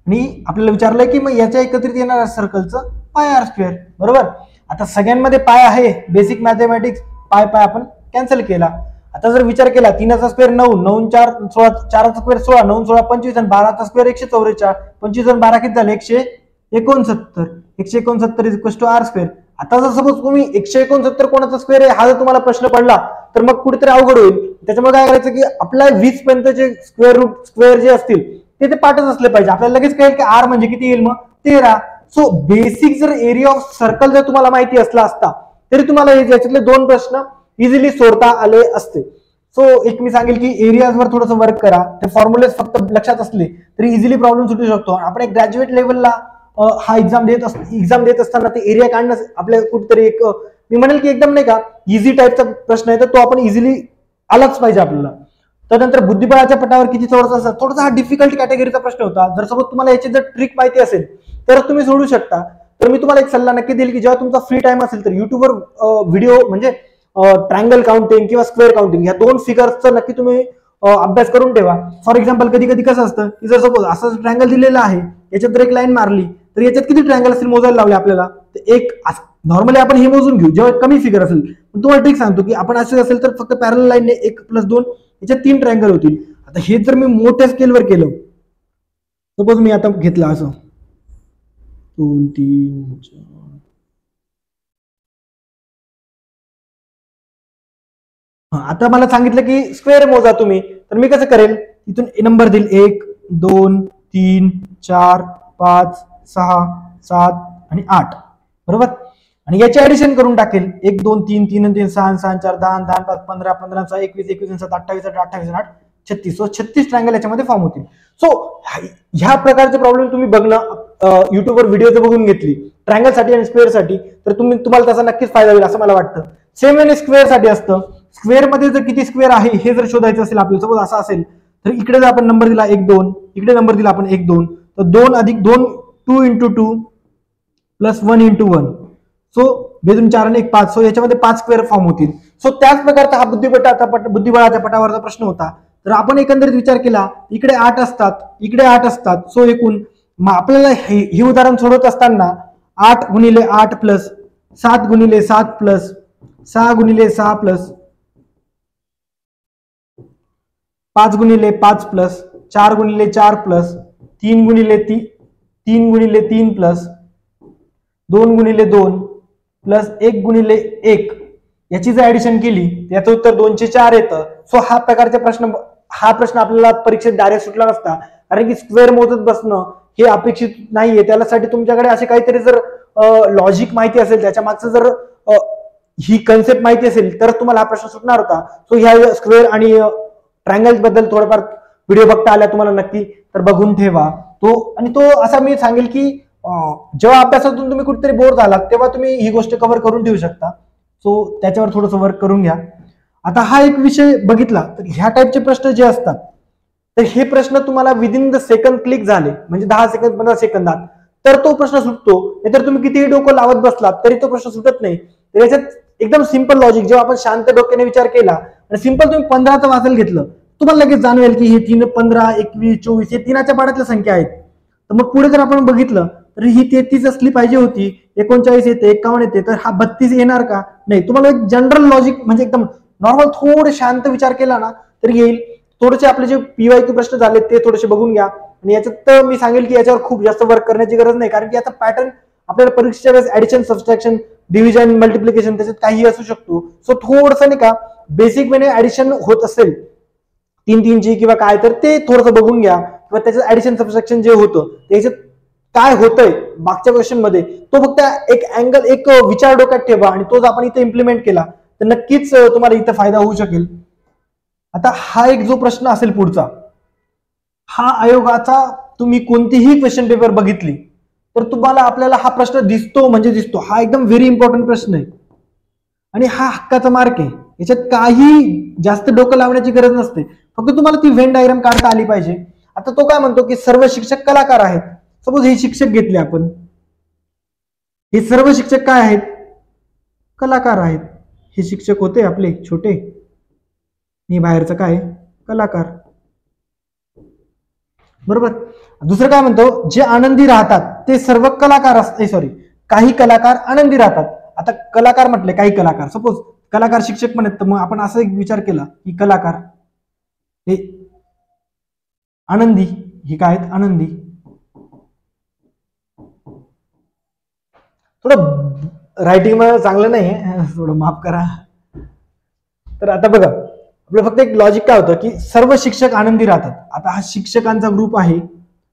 आणि आपल्याला विचारलंय की मग याच्या एकत्रित येणाऱ्या सर्कलचं पाय आर स्क्वेअर बरोबर. आता सगळ्यांमध्ये पाय आहे बेसिक मॅथमॅटिक्स पाय आपण कॅन्सल केला. आता जर विचार केला 3चा स्क्वेअर 9 9 4 16 4चा स्क्वेअर 16 9 16 25 आणि 12चा स्क्वेअर 144 25 आणि 12 किती झाले 169 169 is equal to r square. आता जर सपोज तुम्ही 169 कोणाचा स्क्वेअर आहे हा जर तुम्हाला प्रश्न पडला तर मग कुठेतरी अवघड होईल. त्याच्यामुळे काय करायचं की आपल्या 20 पर्यंतचे स्क्वेअर जे असतील ते पाठच असले पाहिजे. आपल्याला लगेच कळेल की आर म्हणजे किती येईल मग 13. सो बेसिक जर एरिया ऑफ सर्कल जर तुम्हाला माहिती असला असता तरी तुम्हाला याच्यातले 2 प्रश्न इझिली सोडता आले असते. सो एक मी सांगेल की एरियाजवर थोडंसं वर्क करा. ते फॉर्म्युलेज फक्त लक्षात असले तरी इझिली प्रॉब्लेम सुटू शकतो. आपण एक ग्रॅज्युएट लेवलला हा एक्झाम देत असताना ते एरिया काढणं आपल्या कुठेतरी एक मी म्हणेल की एकदम नाही का इझी टाईपचा प्रश्न आहे तर तो आपण इझिली आलाच पाहिजे आपल्याला. त्यानंतर बुद्धिबळाच्या पटावर किती चौरस असतात थोडासा हा डिफिकल्ट कॅटेगरीचा प्रश्न होता. जर सपोज तुम्हाला याची जर ट्रिक माहिती असेल तर तुम्ही सोडू शकता. तर मी तुम्हाला एक सल्ला नक्की देईल की जेव्हा तुमचा फ्री टाइम असेल तर युट्यूबवर व्हिडिओ म्हणजे ट्रायंगल काउंटिंग किंवा स्क्वेअर काउंटिंग या 2 फिगर्सचा नक्की तुम्ही अभ्यास करून ठेवा. फॉर एक्झाम्पल कधी कधी कसं असतं की जर सपोज असं ट्रायंगल दिलेलं आहे याच्यात जर एक लाईन मारली तर याच्यात किती ट्रायंगल असतील मोजायला लावले आपल्याला तर एक नॉर्मली आपण हे मोजून घेऊ जेव्हा कमी फिगर असेल. पण तुम्हाला ट्रिक सांगतो की आपण असे असेल तर फक्त पॅरलल लाईनने 1+2 याच्यात 3 ट्रायंगल होतील. आता हे जर मी मोठ्या स्केलवर केलं सपोज मी आता घेतलं असं 2 3 4 आता मला सांगितलं की स्क्वेअर मोजा तुम्ही तर मी कसं करेल इथून नंबर देईल 1 2 3 4 5 6 7 आणि 8 बरोबर आणि याची ऍडिशन करून टाकेल 1 2 3 3 3 6 6 4 10 10 5 15 15 6 21 21 7 28 28 8 36 सो 36 ट्रायंगल याच्यामध्ये फॉर्म होतील. सो ह्या प्रकारचे प्रॉब्लेम तुम्ही बघणं युट्यूबवर व्हिडिओ जर बघून घेतली ट्रायंगल साठी आणि स्क्वेअर साठी तर तुम्हाला त्याचा नक्कीच फायदा होईल असं मला वाटतं. सेम वेने स्क्वेअर साठी असतं. स्क्वेअर मध्ये जर किती स्क्वेअर आहे हे जर शोधायचं असेल आपल्याला सपोज असं असेल तर इकडे जर आपण नंबर दिला 1 2 इकडे नंबर दिला आपण 1 2 तर 2 अधिक 2 2 into 2 प्लस 1 into 1 सो 2 4 आणि 1 5 सो याच्यामध्ये 5 स्क्वेअर फॉर्म होतील. सो त्याच प्रकारचा हा बुद्धिबळाच्या पटावरचा प्रश्न होता. तर आपण एकंदरीत विचार केला इकडे 8 असतात इकडे 8 असतात सो एकूण आपल्याला हे उदाहरण सोडवत असताना 8 गुणिले 8 प्लस 7 गुणिले 7 प्लस 6 गुणिले 6 प्लस 5 गुणिले 5 प्लस 4 गुणिले 4 प्लस 3 गुणिले 3 गुणिले 3 प्लस 2 गुणिले 2 प्लस 1 गुणिले 1 याची जर ऍडिशन केली याचं उत्तर 204 येतं. सो हा प्रश्न आपल्याला परीक्षेत डायरेक्ट सुटला नसता कारण की स्क्वेअर मोजत बसणं हे अपेक्षित नाहीये. त्यासाठी तुमच्याकडे असे काहीतरी जर लॉजिक माहिती असेल त्याच्या मागचं जर ही कन्सेप्ट माहिती असेल तर तुम्हाला हा प्रश्न सुटणार होता. सो ह्या स्क्वेअर आणि ट्रायंगल्स बद्दल थोडंफार व्हिडिओ बघता आल्या तुम्हाला नक्की तर बघून ठेवा तो असा मी सांगेल की जेव्हा अभ्यासातून तुम्ही कुठेतरी बोर झालात तेव्हा तुम्ही ही गोष्ट कव्हर करून ठेवू शकता. सो त्याच्यावर थोडंसं वर्क करून घ्या. आता हा एक विषय बघितला तर ह्या टाईपचे प्रश्न जे असतात तर हे प्रश्न तुम्हाला विदिन द सेकंड क्लिक झाले म्हणजे 10 सेकंद 15 सेकंदात तर तो प्रश्न सुटतो. नाहीतर तुम्ही कितीही डोकं लावत बसलात तरी तो प्रश्न सुटत नाही. तर याच्यात एकदम सिंपल लॉजिक जेव्हा आपण शांत डोक्याने विचार केला आणि सिंपल तुम्ही 15चं वाचायला घेतलं तुम्हाला लगेच जाणवेल की हे 3 15 21 24 हे 3च्या पाड्यातल्या संख्या आहेत. तर मग पुढे जर आपण बघितलं तर ही 33 असली पाहिजे होती 39 येते 51 येते तर हा 32 येणार का नाही. तुम्हाला एक जनरल लॉजिक म्हणजे एकदम नॉर्मल थोडे शांत विचार केला ना तर येईल. थोडेसे आपले जे पीवायक्यू प्रश्न झाले ते थोडेसे बघून घ्या आणि याच्यात तर मी सांगेल की याच्यावर खूप जास्त वर्क करण्याची गरज नाही कारण की याचा पॅटर्न आपल्याला परीक्षेच्या वेळेस ऍडिशन सबस्ट्रॅक्शन डिव्हिजन मल्टिप्लिकेशन त्याच्यात काही असू शकतो. सो थोडंसं नाही का बेसिक वेने ऍडिशन होत असेल 3 3ची किंवा काय तर ते थोडंसं बघून घ्या किंवा त्याचं ऍडिशन सबस्ट्रॅक्शन जे होतं त्याच्यात काय होतंय मागच्या क्वेश्चन मध्ये तो फक्त एक अँगल एक विचार डोक्यात ठेवा आणि तो जर आपण इथे इम्प्लिमेंट केला तर नक्कीच तुम्हाला इथं फायदा होऊ शकेल. आता हा एक जो प्रश्न असेल पुढचा हा आयोगाचा तुम्ही कोणतीही क्वेश्चन पेपर बघितली तर तुम्हाला आपल्याला हा प्रश्न दिसतो म्हणजे दिसतो. हा एकदम व्हेरी इम्पॉर्टंट प्रश्न आहे आणि हा हक्काचा मार्क आहे. याच्यात काही जास्त डोकं लावण्याची गरज नसते फक्त तुम्हाला ती व्हेन डायग्राम काढता आली पाहिजे. आता तो काय म्हणतो की सर्व शिक्षक कलाकार आहेत. सपोज हे शिक्षक घेतले आपण, हे सर्व शिक्षक काय आहेत, कलाकार आहेत. हे शिक्षक होते आपले छोटे, हे बाहेरचं काय, कलाकार. बरोबर. दुसरं काय म्हणतो, जे आनंदी राहतात ते सर्व कलाकार काही कलाकार आनंदी राहतात. आता कलाकार म्हटले काही कलाकार, सपोज कलाकार शिक्षक पण आहेत, तर मग आपण असा एक विचार केला की कलाकार हे आनंदी, हे काय आहेत, आनंदी. थोडं रायटिंग मध्ये चांगलं नाही, थोडं माफ करा. तर आता बघा, आपलं फक्त एक लॉजिक काय होतं की सर्व शिक्षक आनंदी राहतात. आता हा शिक्षकांचा ग्रुप आहे,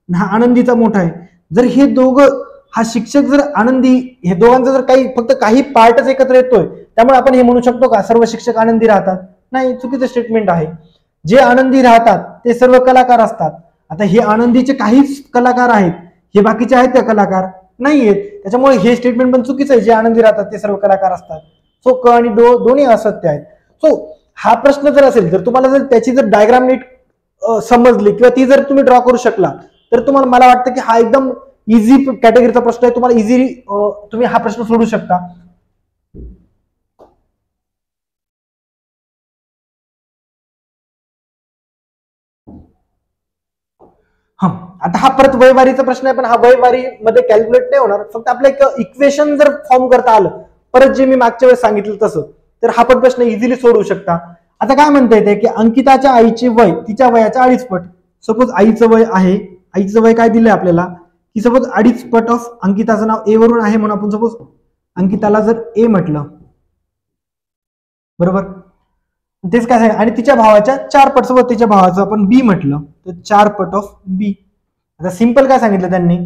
हा आनंदीचा मोठा आहे. जर हे दोघं, हा शिक्षक जर आनंदी, हे दोघांचं जर फक्त काही पार्टच एकत्र येतोय, त्यामुळे आपण हे म्हणू शकतो का सर्व शिक्षक आनंदी राहतात? नाही, चुकीचं स्टेटमेंट आहे. जे आनंदी राहतात ते सर्व कलाकार असतात. आता हे आनंदीचे काहीच कलाकार आहेत, हे बाकीचे आहेत त्या कलाकार नाही आहेत, त्याच्यामुळे हे स्टेटमेंट पण चुकीचं आहे. जे आनंदी राहतात ते सर्व कलाकार असतात. सो क आणि दोन्ही असत्य आहेत. सो हा प्रश्न जर असेल, जर तुम्हाला जर त्याची जर डायग्राम नीट समजली किंवा ती जर तुम्ही ड्रॉ करू शकला, तर तुम्हाला, मला वाटतं की हा एकदम इझी कॅटेगरीचा प्रश्न आहे. तुम्हाला इझिली तुम्ही हा प्रश्न सोडू शकता. आता हा परत वयवारीचा प्रश्न आहे, पण हा वयवारी मध्ये कॅल्क्युलेट नाही होणार. फक्त आपलं एक इक्वेशन जर फॉर्म करता आलं, परत जे मी मागच्या वेळेस सांगितलं तसं, तर हा पण प्रश्न इझिली सोडवू शकता. आता काय म्हणता येते की अंकिताच्या आईचे वय तिच्या वयाच्या 2.5 पट. सपोज आईचं वय आहे, आईचं वय काय दिलंय आपल्याला की सपोज 2.5 पट ऑफ अंकिताचं नाव ए वरून आहे म्हणून आपण सपोज अंकिताला जर ए म्हटलं, बरोबर, तेच काय सांग, आणि तिच्या भावाच्या 4 पट, सोबत तिच्या भावाचं आपण बी म्हटलं तर 4 पट ऑफ बी. आता सिंपल काय सांगितलं त्यांनी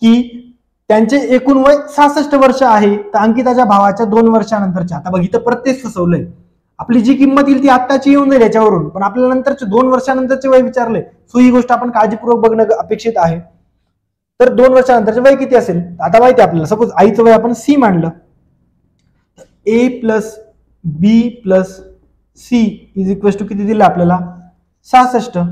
की त्यांचे एकूण वय 66 वर्ष आहे, तर अंकिताच्या भावाच्या 2 वर्षानंतरच्या. आता बघ, इथं प्रत्येक फसवलंय. आपली जी किंमत येईल ती आत्ताची येऊन जाईल याच्यावरून, पण आपल्याला नंतरचे 2 वर्षानंतरचे वय विचारले. सो ही गोष्ट आपण काळजीपूर्वक बघणं अपेक्षित आहे. तर 2 वर्षानंतरचे वय किती असेल, आता माहिती आपल्याला. सपोज आईचं वय आपण सी मांडलं, A plus B plus C is equal to किती दिलं आपल्याला, 66.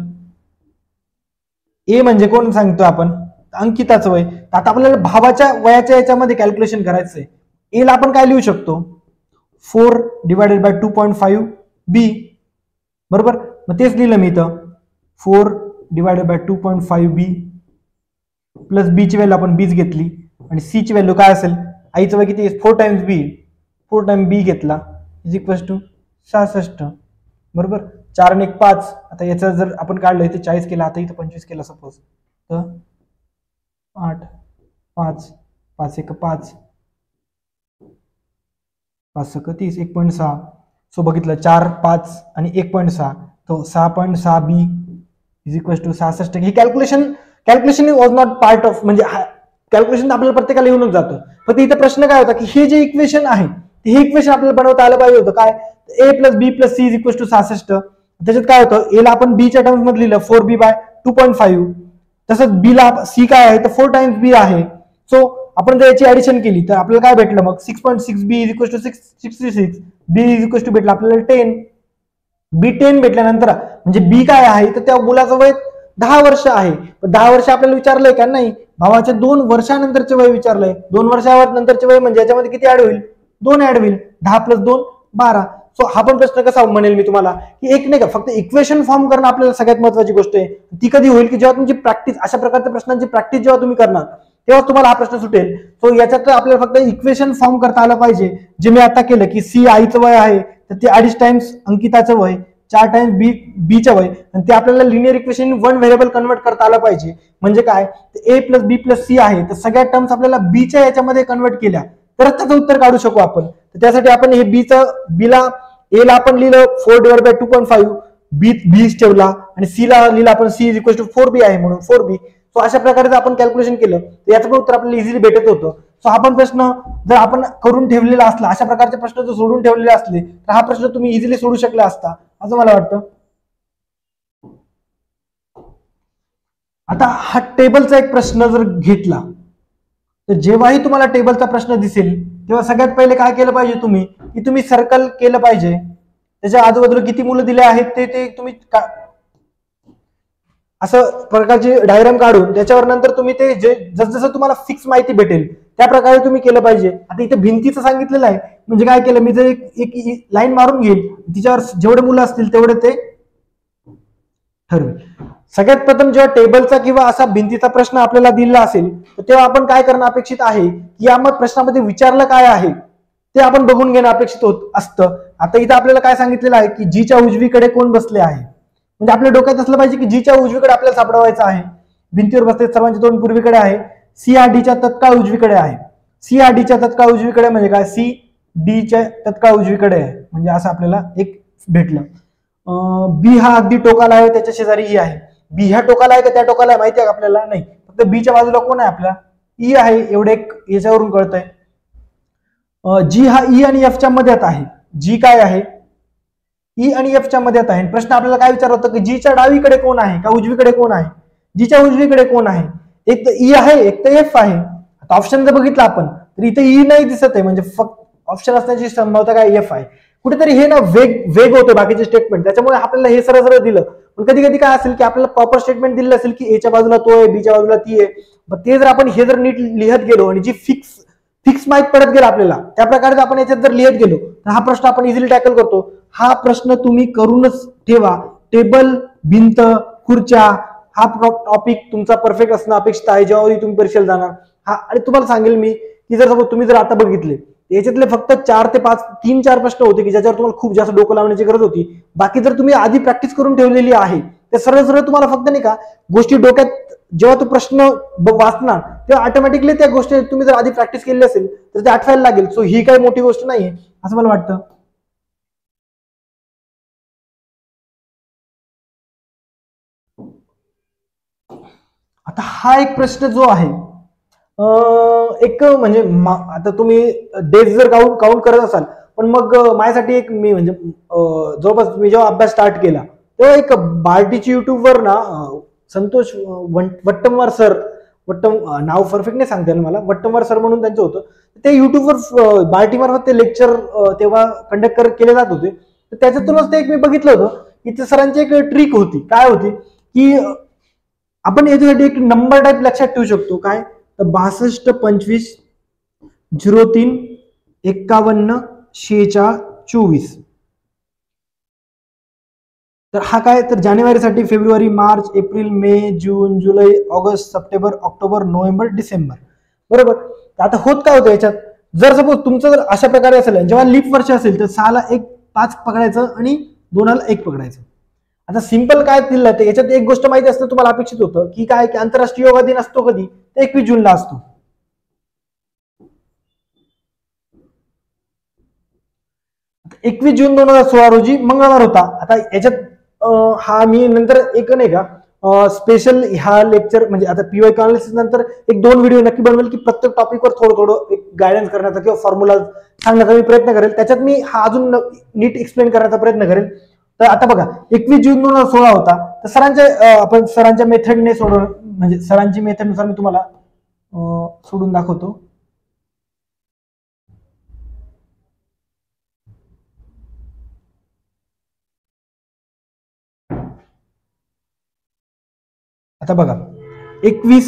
ए म्हणजे कोण सांगतो आपण, अंकिताचं वय. आता आपल्याला भावाच्या वयाच्या याच्यामध्ये कॅल्क्युलेशन करायचंय. ए ला आपण काय लिहू शकतो, 4 डिवायडेड बाय 2.5 बी, बरोबर. मग तेच लिहिलं मी इथं, 4 डिवायडेड बाय 2.5 बी प्लस बी ची व्हॅल्यू आपण बीच घेतली, आणि सी ची व्हॅल्यू काय असेल, आईचं वय किती, 4 टाइम्स बी, 4 टाइम्स बी घेतला इज इक्वल टू 66, बरोबर. 4 आणि 1 5. आता याचा जर आपण काढलं, इथे 40 केला, आता इथं 25 केला सपोज, तर 8 5 5 1 5 5 6 30, 1.6. सो बघितलं 4 5 आणि 1.6, तो 6.6 बी इज इक्वल टू 66. हे calculation was not part of, म्हणजे कॅल्क्युलेशन आपल्याला प्रत्येकाला येऊनच जातं. फक्त इथं प्रश्न काय होता की हे जे इक्वेशन आहे, हे इक्वेशन आपल्याला बनवता आलं पाहिजे होतं. काय, A plus B plus C is equal to 66. त्याच्यात काय होतं, ए ला आपण बी च्या टर्म्स मध्ये लिहिलं 4b बाय 2.5, तसंच बी ला सी काय आहे तर 4 टाइम्स बी आहे. सो आपण जर याची ऍडिशन केली तर आपल्याला काय भेटलं मग, 6.6 B is equal to 66, B is equal to भेटलं आपल्याला 10. बी 10 भेटल्यानंतर म्हणजे बी काय आहे तर त्या मुलाचं वय 10 वर्ष आहे. 10 वर्ष आपल्याला विचारलंय का, नाही, भावाच्या 2 वर्षानंतरचे वय विचारलंय. 2 वर्षावर नंतरचे वय म्हणजे याच्यामध्ये किती ऍड होईल, 2 ऍड होईल. 10 + 2 12. सो हा पण प्रश्न कसा म्हणेल मी तुम्हाला की एक नाही का, फक्त इक्वेशन फॉर्म करणं आपल्याला सगळ्यात महत्त्वाची गोष्ट आहे. ती कधी होईल की जेव्हा तुमची प्रॅक्टिस, अशा प्रकारच्या प्रश्नांची प्रॅक्टिस जेव्हा तुम्ही करणार, तेव्हा तुम्हाला हा प्रश्न सुटेल. सो याच्यात आपल्याला फक्त इक्वेशन फॉर्म करता आलं पाहिजे, जे मी आता केलं की सी आईचं वय आहे तर ते 2.5 टाइम्स अंकिताचं वय, 4 टाइम्स बीचं वय, आणि ते आपल्याला लिनियर इक्वेशन 1 व्हेरिएबल कन्वर्ट करता आलं पाहिजे. म्हणजे काय, A plus B plus C आहे, तर सगळ्या टर्म्स आपल्याला बीच्या याच्यामध्ये कन्वर्ट केल्या तरच त्याचं उत्तर काढू शकू आपण. तर त्यासाठी आपण हे बीला, ए ला आपण लिहिलं 4 डिवाइड बाय 2.5, बी ठेवला, आणि सी ला लिहिलं आपण C is equal to 4b आहे म्हणून 4b. सो अशा प्रकारे जर आपण कॅल्क्युलेशन केलं तर याचं पण उत्तर आपल्याला इझिली भेटत होतं. सो हा पण प्रश्न जर आपण करून ठेवलेला असला, अशा प्रकारचे प्रश्न जर सोडून ठेवलेले असले, तर हा प्रश्न तुम्ही इझिली सोडू शकला असता, असं मला वाटतं. आता हा टेबलचा एक प्रश्न जर घेतला, तर जेव्हाही तुम्हाला टेबलचा प्रश्न दिसेल तेव्हा सगळ्यात पहिले काय केलं पाहिजे तुम्ही, की तुम्ही सर्कल केलं पाहिजे. त्याच्या आजूबाजूला किती मुलं दिले आहेत ते तुम्ही असं प्रकारची डायग्राम काढून त्याच्यावर नंतर तुम्ही ते जे जसं तुम्हाला फिक्स माहिती भेटेल त्या प्रकारे तुम्ही केलं पाहिजे. आता इथे भिंतीचं सांगितलेलं आहे, म्हणजे काय केलं मी, जर एक लाईन मारून घेईल, तिच्यावर जेवढे मुलं असतील तेवढे ते ठरवेल. सगळ्यात प्रथम जेव्हा टेबलचा किंवा असा भिंतीचा प्रश्न आपल्याला दिला असेल तर तेव्हा आपण काय करणं अपेक्षित आहे की या प्रश्नामध्ये विचारलं काय आहे ते आपण बघून घेणं अपेक्षित असतं. आता इथं आपल्याला काय सांगितलेलं आहे की जीच्या उजवीकडे कोण बसले आहे, म्हणजे आपल्या डोक्यात असलं पाहिजे की जीच्या उजवीकडे आपल्याला सापडवायचं आहे. भिंतीवर बसले, सर्वांचे तोंड पूर्वीकडे आहे, सी हा डीच्या तत्काळ उजवीकडे आहे. सी हा डीच्या तत्काळ उजवीकडे म्हणजे काय, सी डीच्या तत्काळ उजवीकडे आहे, म्हणजे असं आपल्याला एक भेटलं. बी हा अगदी टोकाला आहे, त्याच्या शेजारी ई आहे. बी ह्या टोकाला आहे का त्या टोकाला आहे माहिती आहे आपल्याला नाही, फक्त बीच्या बाजूला कोण आहे आपला ई आहे, एवढे याच्यावरून कळतंय. जी हा ई आणि एफच्या मध्यात आहे. जी काय आहे, ई आणि एफच्या मध्यात आहे. प्रश्न आपल्याला काय विचारत होता की जीच्या डावीकडे कोण आहे का उजवीकडे कोण आहे. जीच्या उजवीकडे कोण आहे, एक तर ई आहे एक तर एफ आहे. आता ऑप्शन जर बघितलं आपण तर इथे ई नाही दिसत आहे, म्हणजे फक्त ऑप्शन असण्याची संभाव्यता काय एफ आहे. कुठेतरी हे ना वेग होते बाकीचे स्टेटमेंट, त्याच्यामुळे आपल्याला हे सरळ सरळ दिलं. पण कधी कधी काय असेल की आपल्याला प्रॉपर स्टेटमेंट दिलं असेल की एच्या बाजूला तो आहे, बीच्या बाजूला ती आहे, मग ते जर आपण हे जर नीट लिहत गेलो आणि जी फिक्स माहित पडत गेला आपल्याला त्या प्रकारे आपण याच्यात जर लिहत गेलो तर हा प्रश्न आपण इझिली टॅकल करतो. हा प्रश्न तुम्ही करूनच ठेवा. टेबल, भिंत, खुर्च्या हा टॉपिक तुमचा परफेक्ट असणं अपेक्षित आहे जेव्हा तुम्ही परीक्षेला जाणार. हा आणि तुम्हाला सांगेल मी की जर तुम्ही जर आता बघितले याच्यातले फक्त 4 ते 5 3-4 प्रश्न होते की ज्याच्यावर तुम्हाला खूप जास्त डोकं लावण्याची गरज होती. बाकी जर तुम्ही आधी प्रॅक्टिस करून ठेवलेली आहे तर सरळ सरळ तुम्हाला फक्त नाही का गोष्टी डोक्यात जेव्हा तो प्रश्न वाचणार तेव्हा ऑटोमॅटिकली त्या गोष्टी तुम्ही जर आधी प्रॅक्टिस केली असेल तर ते आठवायला लागेल. सो ही काही मोठी गोष्ट नाहीये असं मला वाटतं. आता हा एक प्रश्न जो आहे एक म्हणजे आता तुम्ही डेज जर काउंट करत असाल पण मग माझ्यासाठी एक मी म्हणजे जवळपास मी जेव्हा अभ्यास स्टार्ट केला तेव्हा एक बार्टीची युट्यूबवर ना संतोष वट्टमवार सर, नाव परफेक्ट नाही सांगता येईल मला, वट्टमवार सर म्हणून त्यांचं होतं. ते युट्यूबवर बार्टीमार्फत ते लेक्चर तेव्हा कंडक्ट केले जात होते. तर त्याच्यातूनच ते एक मी बघितलं होतं की त्या सरांची एक ट्रिक होती. काय होती की आपण याच्यासाठी एक नंबर टाईप लक्षात ठेवू शकतो. काय तर 62 25 03 51 46 24. तर हा काय तर जानेवारीसाठी फेब्रुवारी, मार्च, एप्रिल, मे, जून, जुलै, ऑगस्ट, सप्टेंबर, ऑक्टोबर, नोव्हेंबर, डिसेंबर. बरोबर. आता होत काय होतं याच्यात, जर सपोज तुमचं जर अशा प्रकारे असेल जेव्हा लीप वर्ष असेल तर 6 ला 5 पकडायचं आणि 2 ला 1 पकडायचं. आता सिंपल काय दिलं तर याच्यात एक गोष्ट माहिती असतं तुम्हाला अपेक्षित होतं की काय की आंतरराष्ट्रीय योगा दिन असतो कधी, तर 21 जूनला असतो. आता 21 जून 2016 रोजी मंगळवार होता. आता याच्यात हा मी नंतर एक नाही का स्पेशल ह्या लेक्चर म्हणजे आता पीवाय अनालिसिस नंतर एक 2 व्हिडिओ नक्की बनवेल की प्रत्येक टॉपिकवर थोडं एक गायडन्स करण्याचा किंवा फॉर्म्युला सांगण्याचा मी प्रयत्न करेल. त्याच्यात मी हा अजून नीट एक्सप्लेन करण्याचा प्रयत्न करेल. तर आता बघा 21 जून 2016 होता. तर आपण सरांच्या मेथडने म्हणजे सरांची मेथडनुसार मी तुम्हाला सोडून दाखवतो. आता बघा 21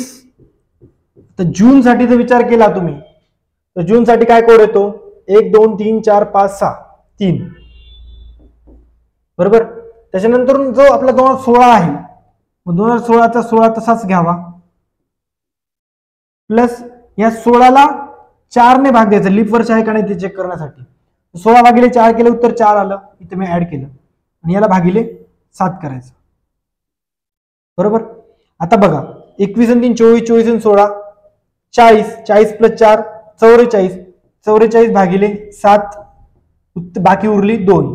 तर जून साठी जर विचार केला तुम्ही तर जून साठी काय कोड येतो 1 2 3 4 5 6 3. बरोबर. त्याच्यानंतर जो आपला 2016 आहे 2016चा 16 तसाच घ्यावा प्लस या 16ला 4 ने भाग द्यायचा, लीप वर्ष आहे का नाही ते चेक करण्यासाठी. 16 भागिले 4 केलं उत्तर 4 आलं, इथे मी ऍड केलं आणि याला भागिले 7 करायचं. बरोबर. आता बघा 21 आणि 3 24, 24 आणि 16 40, 40 प्लस 4 44, 44 भागिले 7 बाकी उरली 2.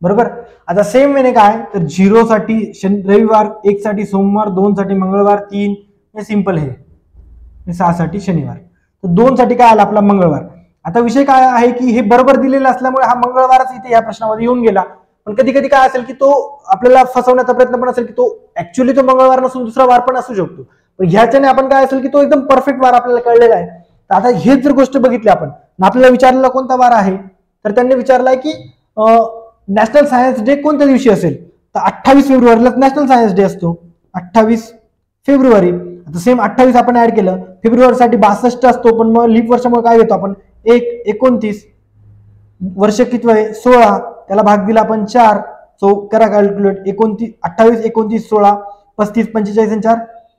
बरोबर. आता सेम वेने काय तर 0 साठी रविवार, 1 साठी सोमवार, 2 साठी मंगळवार, 3 हे सिंपल हे 6 साठी शनिवार. तर 2 साठी काय आला आपला मंगळवार. आता विषय काय आहे की हे बरोबर दिलेलं असल्यामुळे हा मंगळवारच इथे या प्रश्नामध्ये येऊन गेला. पण कधी कधी काय असेल की तो आपल्याला फसवण्याचा प्रयत्न पण असेल की तो ऍक्च्युअली तो मंगळवार नसून दुसरा वार पण असू शकतो. पण ह्याच्याने आपण काय असेल की तो एकदम परफेक्ट वार आपल्याला कळलेला आहे. तर आता हेच जर गोष्ट बघितली आपण आपल्याला विचारलेला कोणता वार आहे तर त्यांनी विचारलाय की नॅशनल सायन्स डे कोणत्या दिवशी असेल. तर 28 फेब्रुवारीला नॅशनल सायन्स डे असतो. 28 फेब्रुवारी. आता सेम 28 आपण ऍड केलं, फेब्रुवारीसाठी 62 असतो, पण मग लीप वर्षामुळे काय घेतो आपण 29. वर्ष किती आहे 16, त्याला भाग दिला आपण 4. सो करा कॅल्क्युलेट. 28 29 16 35 45 आणि 4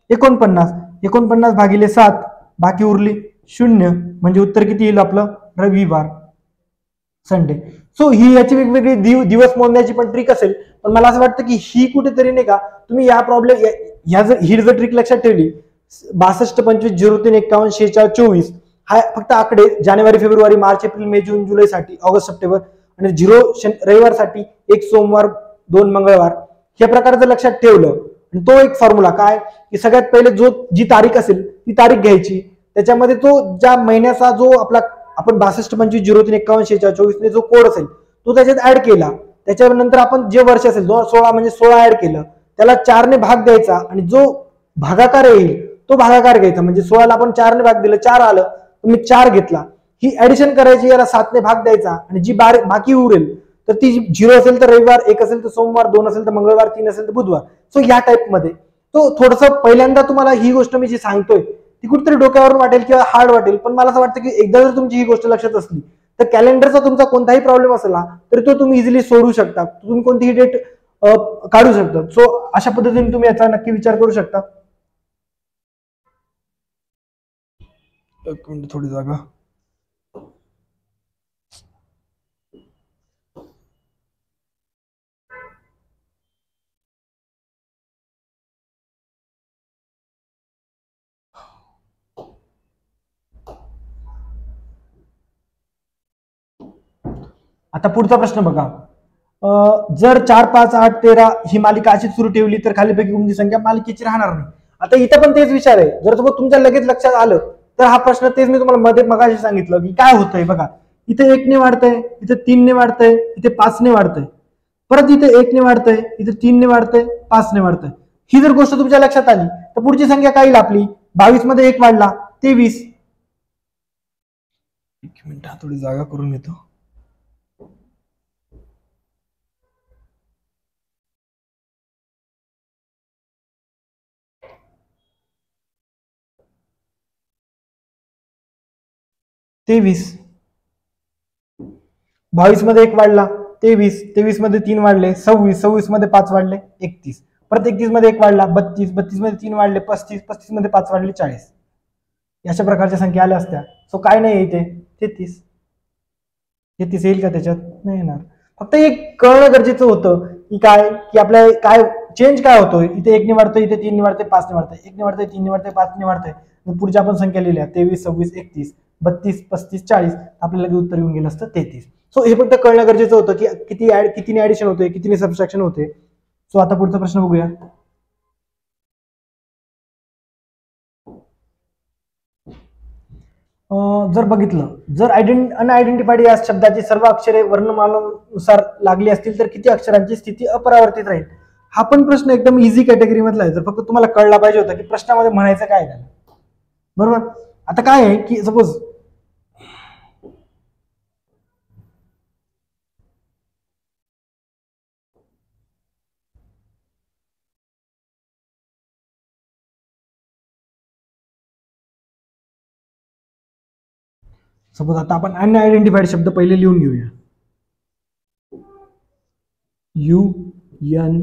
49. 49 भागिले 7, बाकी उरली 0. म्हणजे उत्तर किती येईल आपलं रविवार, संडे. सो ही याची वेगवेगळी दिवस मोजण्याची पण ट्रिक असेल, पण मला असं वाटतं की ही कुठेतरी नाही का तुम्ही या प्रॉब्लेम ही जर ट्रिक लक्षात ठेवली, 62 25 03 51 46 24 हा फक्त आकडे जानेवारी फेब्रुवारी मार्च एप्रिल मे जून जुलै साठी, ऑगस्ट सप्टेंबर आणि 0 रविवार साठी, 1 सोमवार 2 मंगळवार, ह्या प्रकारचं लक्षात ठेवलं. आणि तो एक फॉर्म्युला काय की सगळ्यात पहिले जी तारीख असेल ती तारीख घ्यायची, त्याच्यामध्ये तो ज्या महिन्याचा जो आपला आपण 62 25 03 51 46 24 ने जो कोड असेल तो त्याच्यात ऍड केला. त्याच्यानंतर आपण जे वर्ष असेल 2016 म्हणजे 16 ऍड केलं, त्याला 4 ने भाग द्यायचा आणि जो भागाकार येईल तो भागाकार घ्यायचा. म्हणजे 16 ला आपण 4 ने भाग दिलं, 4 आलं, तुम्ही 4 घेतला. ही ऍडिशन करायची, याला 7 ने भाग द्यायचा आणि जी बाकी उरेल तर ती 0 असेल तर रविवार, 1 असेल तर सोमवार, 2 असेल तर मंगळवार, 3 असेल तर बुधवार. सो या टाइप मध्ये तो थोडस पहिल्यांदा तुम्हाला ही गोष्ट मी जी सांगतोय ती कुठेतरी डोक्यावरून वाटेल किंवा हार्ड वाटेल, पण मला असं वाटतं की एकदा जर तुमची ही गोष्ट लक्षात असली तर कॅलेंडरचा तुमचा कोणताही प्रॉब्लेम असला तरी तो तुम्ही इझिली सोडू शकता. तुम्ही कोणतीही डेट काढू शकता. सो अशा पद्धतीने तुम्ही याचा नक्की विचार करू शकता. एक मिनिट, थोडी जागा. आता पुढचा प्रश्न बघा. जर 4 5 8 13 ही मालिका अशीच सुरू ठेवली तर खालीपैकी कोणती संख्या मालिकेची राहणार नाही. आता इथं पण तेच विचार आहे. जर तुम्हाला तुमच्या लगेच लक्षात आलं तर हा प्रश्न तेच मी तुम्हाला मध्ये मगाशी सांगितलं की काय होतंय बघा. इथे 1 ने वाढतंय, इथे 3 ने वाढतंय, इथे 5 ने वाढतंय, परत इथे 1 ने वाढतंय, इथे 3 ने वाढतंय, 5 ने वाढतंय. ही जर गोष्ट तुमच्या लक्षात आली तर पुढची संख्या काय येईल आपली, 22 मध्ये 1 वाढला 23. एक मिनिट, थोडी जागा करून घेतो. तेवीस. 22 मध्ये 1 वाढला 23, 23 मध्ये 3 वाढले 26, 26 मध्ये 5 वाढले 31, परत 31 मध्ये 1 वाढला 32, 32 मध्ये 3 वाढले 35, 35 मध्ये 5 वाढले 40. अशा प्रकारच्या संख्या आल्या असत्या. सो काय नाही इथे 33. 33 येईल का त्याच्यात, नाही येणार. फक्त एक कळणं गरजेचं होतं की काय की आपल्या काय चेंज काय होतोय. इथे 1 ने वाढतोय, इथे 3 ने वाढतोय, 5 ने वाढतोय, 1 ने वाढतोय, 3 ने वाढतोय, 5 ने वाढतोय. पुढच्या आपण संख्या लिहिल्या 23 26 31 32 35 40, आपल्याला उत्तर येऊन गेलं असतं 33. सो हे फक्त कळणं गरजेचं होतं की कितीने ऍडिशन होते, कितीने सबट्रॅक्शन होते. सो आता पुढचा प्रश्न बघूया. जर बघितलं, जर अनआयडेंटिफाईड या शब्दाची सर्व अक्षरे वर्णमालानुसार लागली असतील तर किती अक्षरांची स्थिती अपरिवर्तित राहील. हा पण प्रश्न एकदम इझी कॅटेगरी मधला आहे. जर फक्त तुम्हाला कळला पाहिजे होता की प्रश्नामध्ये म्हणायचं काय झालं. बरोबर. आता काय आहे की सपोज आता आपण अनआयडेंटिफाईड शब्द पहिले लिहून घेऊया. UNIDENTIFIED.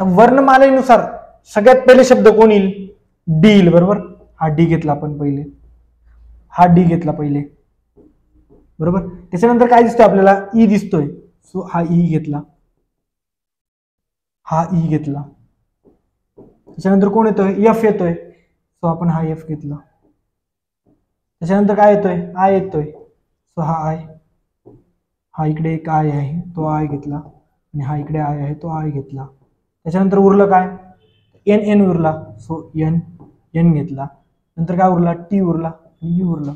वर्णमालेनुसार सगळ्यात पहिले शब्द कोण येईल, डी येईल. बरोबर. हा डी घेतला आपण पहिले, हा डी घेतला पहिले. बरोबर. त्याच्यानंतर काय दिसतोय आपल्याला, ई दिसतोय. सो हा ई घेतला, हा ई घेतला. त्याच्यानंतर कोण येतोय, एफ येतोय. सो आपण हा एफ घेतला. त्याच्यानंतर काय येतोय, आय येतोय. सो हा आय, हा इकडे एक आय आहे तो आय घेतला आणि हा इकडे आय आहे तो आय घेतला. त्याच्यानंतर उरलं काय, एन एन उरला. सो एन एन घेतला. नंतर काय उरला, टी उरला, यू उरला.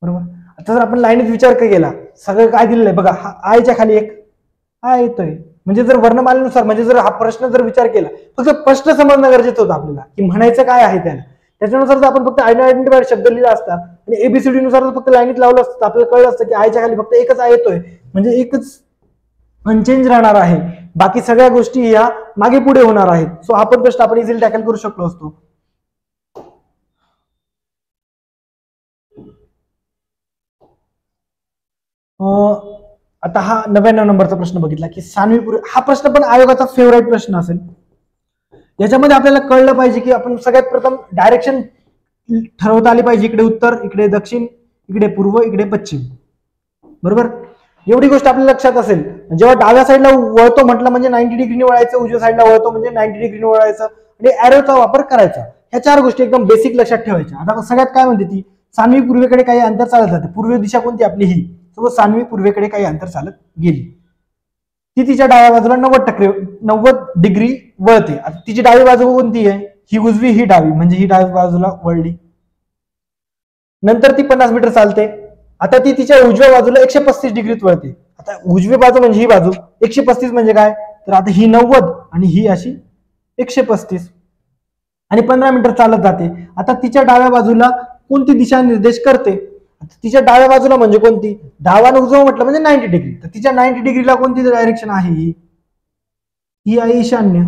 बरोबर. आता जर आपण लाईनीत विचार केला, सगळं काय दिलेलं आहे बघा, हा आयच्या खाली एक आय येतोय, म्हणजे जर वर्णमालेनुसार, म्हणजे जर हा प्रश्न जर विचार केला, फक्त प्रश्न समजणं गरजेचं होतं आपल्याला की म्हणायचं काय आहे त्याला. त्याच्यानुसार जर आपण फक्त आयडेंटिफाईड शब्द लिहिला असता आणि एबीसीडी नुसार फक्त लाईनीत लावलं असतं, आपल्याला कळलं असतं की आयच्या खाली फक्त एकच आय येतोय, म्हणजे एकच अनचेंज राहणार आहे, बाकी सगळ्या गोष्टी या मागे पुढे होणार आहेत. सो हा पण प्रश्न आपण इझिली टॅकल करू शकलो असतो. आता हा 99 नंबरचा प्रश्न बघितला की सानवी, हा प्रश्न पण आयोगाचा फेवरेट प्रश्न असेल. याच्यामध्ये आपल्याला कळलं पाहिजे की आपण सगळ्यात प्रथम डायरेक्शन ठरवता आली पाहिजे, इकडे उत्तर, इकडे दक्षिण, इकडे पूर्व, इकडे पश्चिम, बरोबर. एवढी गोष्ट आपल्या लक्षात असेल. जेव्हा डाव्या साईडला वळतो म्हटलं म्हणजे 90 डिग्रीने वळायचं, उजव्या साईडला वळतो म्हणजे 90 डिग्रीने वळायचं आणि एरोचा वापर करायचा. ह्या 4 गोष्टी एकदम बेसिक लक्षात ठेवायच्या. आता सगळ्यात काय म्हणते ती, सानवी पूर्वेकडे काही अंतर चालत जाते. पूर्व दिशा कोणती आपली ही, सो सानवी पूर्वेकडे काही अंतर चालत गेली. ती तिच्या डाव्या बाजूला 90 डिग्री वळते. आता तिची डावी बाजू कोणती आहे, ही उजवी, ही डावी, म्हणजे ही डावी बाजूला वळली. नंतर ती 50 मीटर चालते. आता ती तिच्या उजव्या बाजूला 135 डिग्रीत वळते. आता उजवी बाजू म्हणजे ही बाजू, 135 म्हणजे काय, तर आता ही 90 आणि ही अशी 135 आणि 15 मीटर चालत जाते. आता तिच्या डाव्या बाजूला कोणती दिशा निर्देश करते, तिच्या डाव्या बाजूला म्हणजे कोणती, डावा आणि उजवा म्हटलं म्हणजे 90 डिग्री. तर तिच्या 90 डिग्रीला कोणती डायरेक्शन आहे, ही आहे ईशान्य.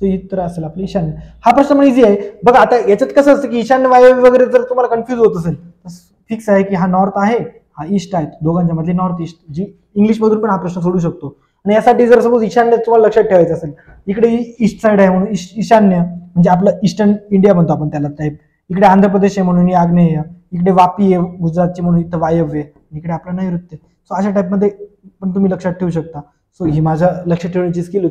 सो उत्तर असेल आपलं ईशान्य. हा प्रश्न पण इझी आहे बघा. आता याच्यात कसं असतं की ईशान्य वायव्य वगैरे जर तुम्हाला कन्फ्युज होत असेल तर फिक्स आहे की हा नॉर्थ आहे, हा ईस्ट आहे, दोघांच्या मधली नॉर्थ ईस्ट, जी इंग्लिश मधून पण हा प्रश्न सोडू शकतो. आणि यासाठी जर सपोज ईशान्य तुम्हाला लक्षात ठेवायचं असेल, इकडे ईस्ट साइड आहे म्हणून ईशान्य म्हणजे आपलं ईस्टर्न इंडिया म्हणतो आपण त्याला टाईप. इकडे आंध्र प्रदेश आहे म्हणून आग्नेय, इकडे वापी आहे गुजरातची म्हणून इथं वायव्य, इकडे आपलं नैऋत्य. सो अशा टाईप मध्ये पण तुम्ही लक्षात ठेवू शकता. सो ही माझ्या लक्षात ठेवण्याची स्किल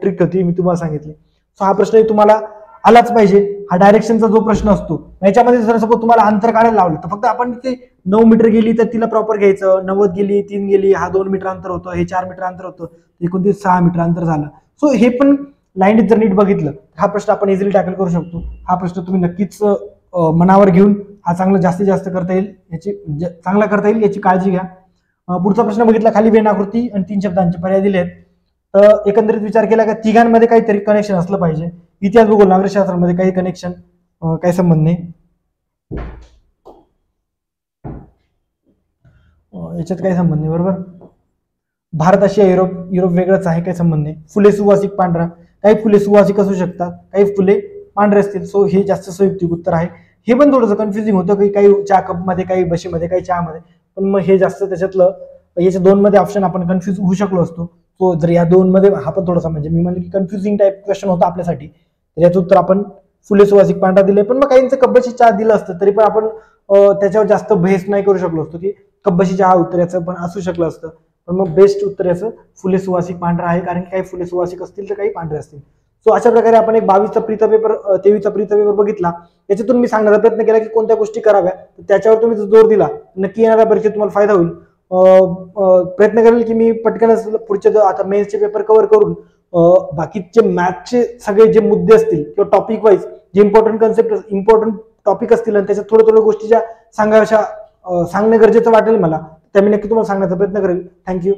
ट्रिक होती, मी तुम्हाला सांगितली. सो हा प्रश्न तुम्हाला आलाच पाहिजे. हा डायरेक्शनचा जो प्रश्न असतो याच्यामध्ये जर सपोज तुम्हाला अंतर काढायला लावलं तर फक्त आपण तिथे 9 मीटर गेली तर तिला प्रॉपर घ्यायचं, 90 गेली, 3 गेली, हा 2 मीटर अंतर होतं, हे 4 मीटर अंतर होतं, एकूण 6 मीटर अंतर झालं. सो हे पण लाईनीत जर नीट बघितलं हा प्रश्न आपण इझिली टॅकल करू शकतो. हा प्रश्न तुम्ही नक्कीच मनावर घेऊन हा चांगला जास्तीत जास्त करता येईल, चांगला करता येईल याची काळजी घ्या. पुढचा प्रश्न बघितला, खाली वेणाकृती आणि 3 शब्दांचे पर्याय दिले आहेत. तर एकंदरीत विचार केला का तिघांमध्ये काहीतरी कनेक्शन असलं पाहिजे. इतिहास, भूगोल, नागरिकशास्त्रामध्ये काही कनेक्शन, काही संबंध नाही. याच्यात काही संबंध नाही, बरोबर. भारत, आशिया, युरोप वेगळंच आहे, काही संबंध नाही. फुले सुवासिक पांढरा, काही फुले सुवासिक असू शकतात, काही फुले पांढरे असतील. सो हे जास्त संयुक्तिक उत्तर आहे. हे पण थोडंसं कन्फ्युजिंग होतं की काही चहा कप मध्ये, काही बशीमध्ये, काही चहामध्ये, पण मग हे जास्त त्याच्यातलं याच्या 2 मध्ये ऑप्शन आपण कन्फ्युज होऊ शकलो असतो. तो जर या 2 मध्ये हा पण थोडासा म्हणजे मी म्हणलं की कन्फ्युजिंग टाईप क्वेश्चन होता आपल्यासाठी, याचं उत्तर आपण फुले सुवासिक पांढरा दिले. पण मग काहींचं कब्बशी चहा दिलं असतं तरी पण आपण त्याच्यावर जास्त बहस नाही करू शकलो असतो की कब्बशी चहा उत्तर याचं पण असू शकलं असतं. पण मग बेस्ट उत्तर याचं फुले सुवासिक पांढरा आहे, कारण की काही फुले सुवासिक असतील तर काही पांढरे असतील. सो अशा प्रकारे आपण एक 22चा प्रीचा पेपर, 23चा प्रीचा पेपर बघितला. याच्यातून मी सांगण्याचा प्रयत्न केला की कोणत्या गोष्टी कराव्या, त्याच्यावर तुम्ही जोर दिला नक्की येणाऱ्या परीक्षेत तुम्हाला फायदा होईल. प्रयत्न करेल की मी पटकनच पुढचे आता मेन्सचे पेपर कव्हर करून बाकीचे मॅथचे सगळे जे मुद्दे असतील किंवा टॉपिक वाईज जे इम्पॉर्टंट कन्सेप्ट, इम्पॉर्टंट टॉपिक असतील आणि त्याच्यात थोड्या गोष्टी ज्या सांगणं गरजेचं वाटेल मला, त्या मी नक्की तुम्हाला सांगण्याचा प्रयत्न करेल. थँक्यू.